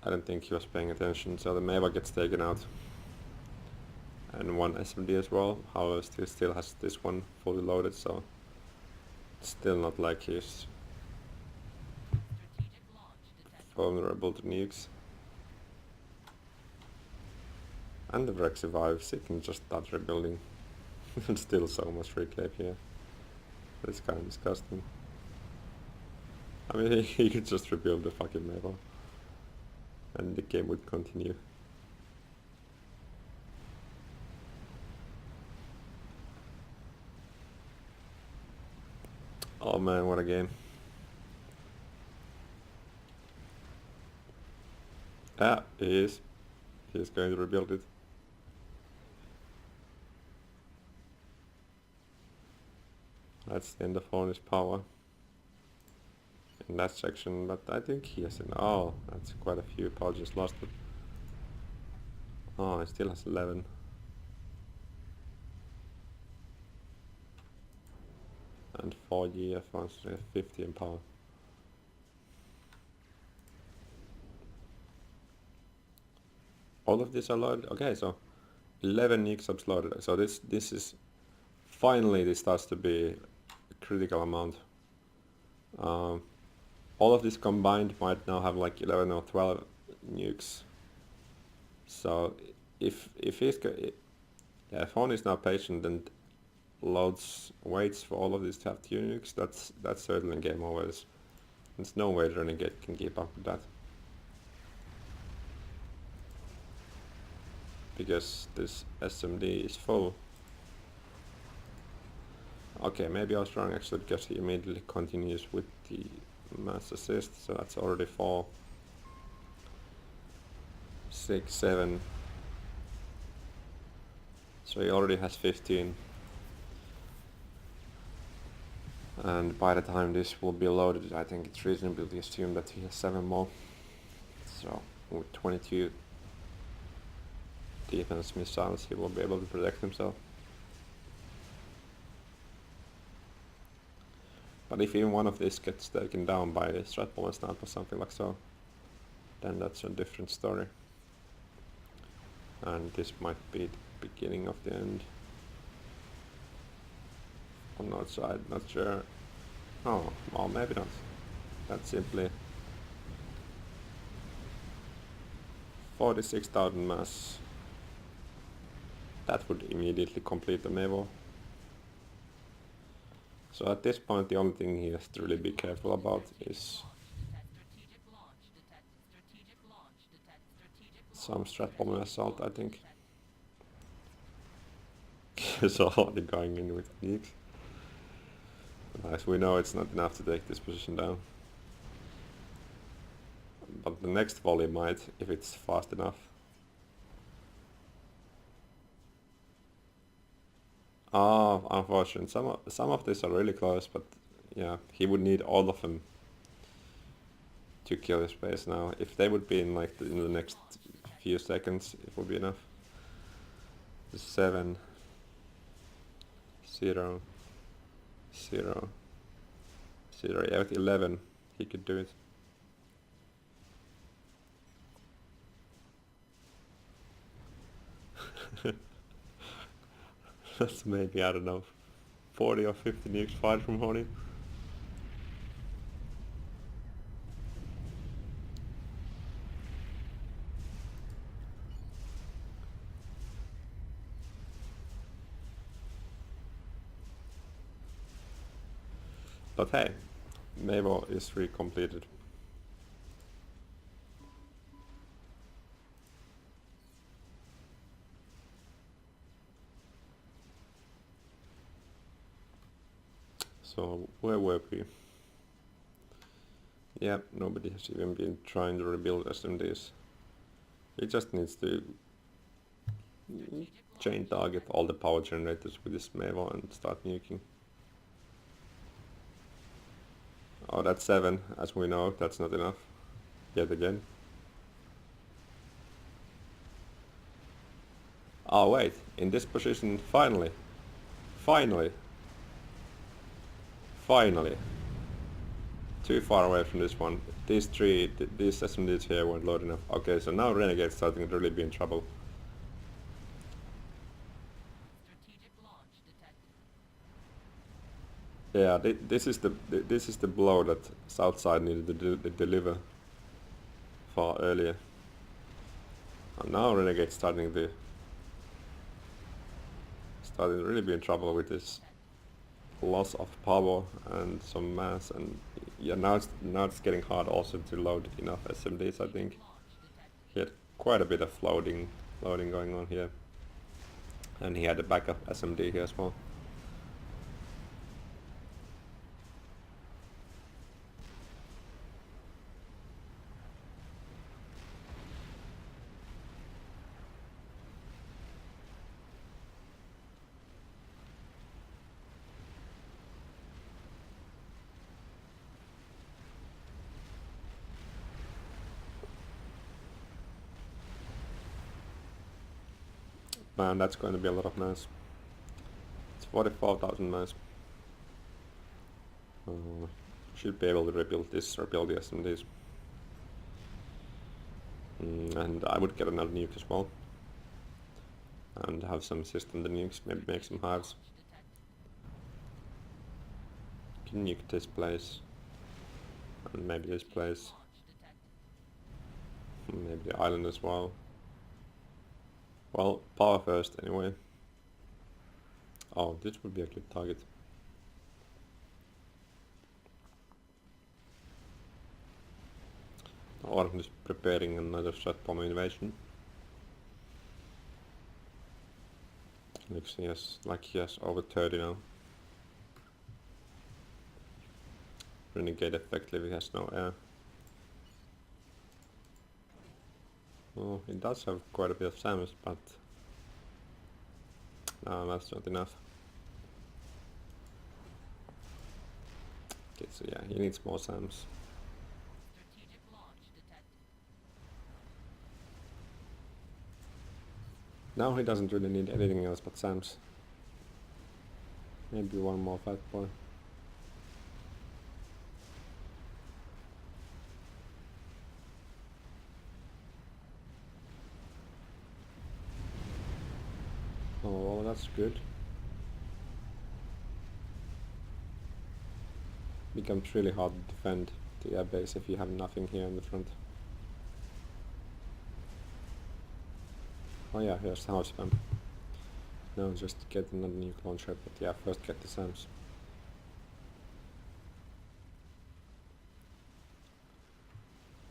I don't think he was paying attention, so the Meva gets taken out. And one SMD as well, however still has this one fully loaded, so it's still not like he's Strategic launch detected. vulnerable to nukes. And the wreck survives, he can just start rebuilding. And still so much free clip here. It's kind of disgusting. I mean, he could just rebuild the fucking Meva. And the game would continue. Oh man, what a game. Ah, he is. He's going to rebuild it. That's the end of all his power in that section, but I think he has an... Oh, that's quite a few power just lost, but... Oh, he still has 11. And 4 GF wants to have 50 in power. All of these are loaded? Okay, so 11 nuke subs loaded. So this is... Finally this starts to be a critical amount. All of this combined might now have like 11 or 12 nukes. So if he's... Yeah, if Hon is now patient and waits for all of these to have 2 nukes, that's certainly game over. There's no way the Renegade can keep up with that. Because this SMD is full. Okay, maybe I was wrong actually, because he immediately continues with the mass assist, so that's already 4, 6, 7. So he already has 15. And by the time this will be loaded, I think it's reasonable to assume that he has 7 more. So with 22 defense missiles, he will be able to protect himself. But if even one of these gets taken down by the Stratpole snap or something like so, then that's a different story. And this might be the beginning of the end. On the outside, not sure. Oh, well, maybe not. That's simply 46,000 mass. That would immediately complete the Mevo. So at this point the only thing he has to really be careful about is some Stratpole assault, I think. So already going in with nukes. As we know, it's not enough to take this position down. But the next volley might, if it's fast enough. Oh, unfortunate. Some of these are really close, but yeah, he would need all of them to kill his base now. If they would be in like in the next few seconds, it would be enough. 7, 0, 0, 0. Yeah, with 11 he could do it. That's maybe, I don't know, 40 or 50 nukes fired from Honey. But hey, Mevo is recompleted. So where were we? Yeah, nobody has even been trying to rebuild SMDs. He just needs to chain target all the power generators with this Mevo and start nuking. Oh, that's 7, as we know, that's not enough. Yet again. Oh wait, in this position, finally, 2 too far away from this one. These these SMDs here weren't low enough. Okay, so now Renegade's starting to really be in trouble. Strategic launch detected. Yeah, this is the blow that Southside needed to deliver far earlier. And now Renegade's starting to really be in trouble with this loss of power and some mass, and yeah, now it's getting hard also to load enough SMDs. I think Launch detected. he had quite a bit of loading going on here, and he had a backup SMD here as well. Man, that's going to be a lot of mass. It's 44,000 mass. Should be able to rebuild the SMDs. And I would get another nuke as well. And have some system the nukes, maybe make some hives. Can nuke this place. And maybe this place. Maybe the island as well. Well, power first anyway. Oh, this would be a good target. Or I'm just preparing another strat bomb invasion. Looks like he has over 30 now. Renegade effectively has no air. Well, he does have quite a bit of SAMs, but no, that's not enough. Okay, so yeah, he needs more SAMs. Strategic launch detected. Now he doesn't really need anything else but SAMs. Maybe one more fat boy. Oh, well, that's good. Becomes really hard to defend the air base if you have nothing here in the front. Oh yeah, here's the house spam. No, just get another nuke launcher, but yeah, first get the SAMs.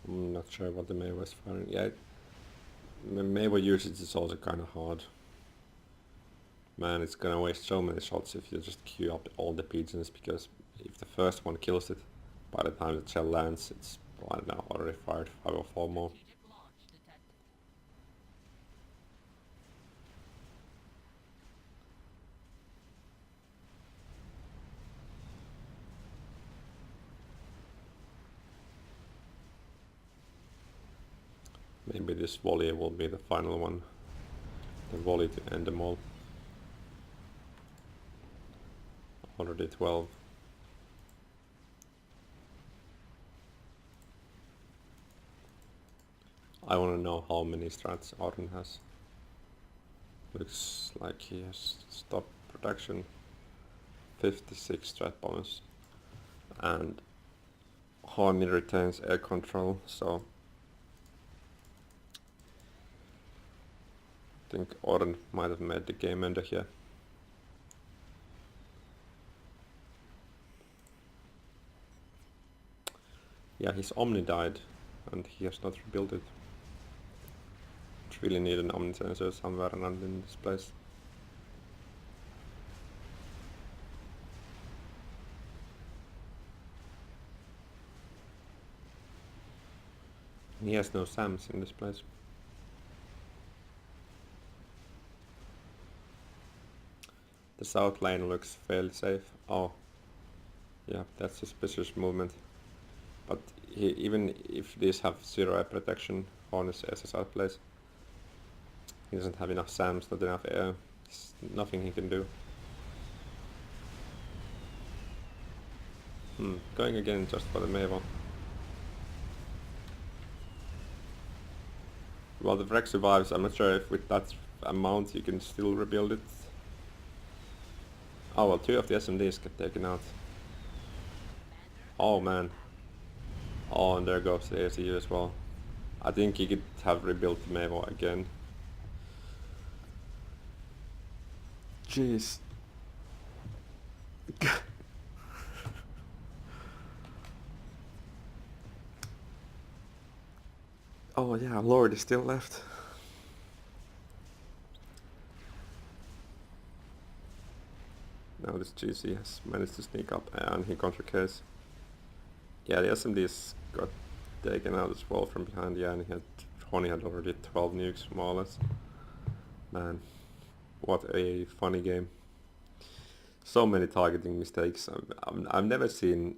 I'm not sure what the Maywa is firing. Yeah, Maywa usage is also kind of hard. Man, it's gonna waste so many shots if you just queue up all the pigeons, because if the first one kills it, by the time the shell lands, it's, I don't know, already fired 5 or 4 more. Strategic launch detected. Maybe this volley will be the final one. The volley to end them all. Already 12. I want to know how many strats Arden has. Looks like he has stopped production. 56 strat bombs. And Harney retains air control, so I think Orden might have made the game ender here. Yeah, his Omni died and he has not rebuilt it. Really need an Omni sensor somewhere around in this place. He has no SAMs in this place. The south lane looks fairly safe. Oh, yeah, that's suspicious movement. But even if these have 0 air protection on his SSR place, he doesn't have enough SAMs, not enough air. There's nothing he can do. Going again just for the Mavo. Well, the wreck survives. I'm not sure if with that amount you can still rebuild it. Oh well, 2 of the SMDs get taken out. Oh man. Oh, and there goes the ACU as well. I think he could have rebuilt the Mavo again. Jeez. Oh yeah, Lord is still left. Now this GC has managed to sneak up and he contra case. Yeah, the SMDs got taken out as well from behind. Yeah, and Honey had already 12 nukes more or less. Man, what a funny game. So many targeting mistakes. I've never seen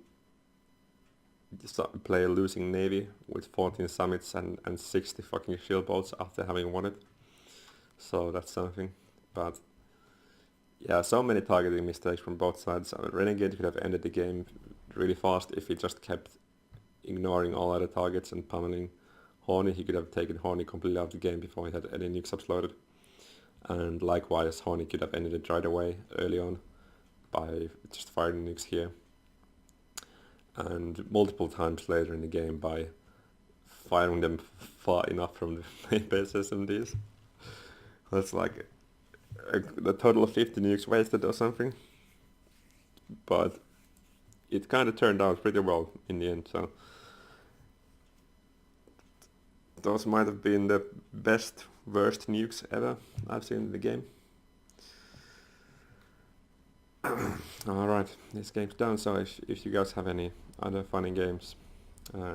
a player losing Navy with 14 summits and 60 fucking shield boats after having won it. So that's something. But yeah, so many targeting mistakes from both sides. Renegade could have ended the game really fast if he just kept ignoring all other targets and pummeling Horny. He could have taken Horny completely out of the game before he had any nukes uploaded. And likewise, Horny could have ended it right away early on by just firing nukes here. And multiple times later in the game by firing them far enough from the main base SMDs. That's like a total of 50 nukes wasted or something. But it kind of turned out pretty well in the end, so those might have been the best, worst nukes ever I've seen in the game. Alright, this game's done, so if you guys have any other funny games,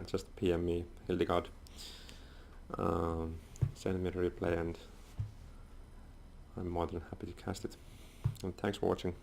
just PM me, Hildegard. Send me a replay and I'm more than happy to cast it. And thanks for watching.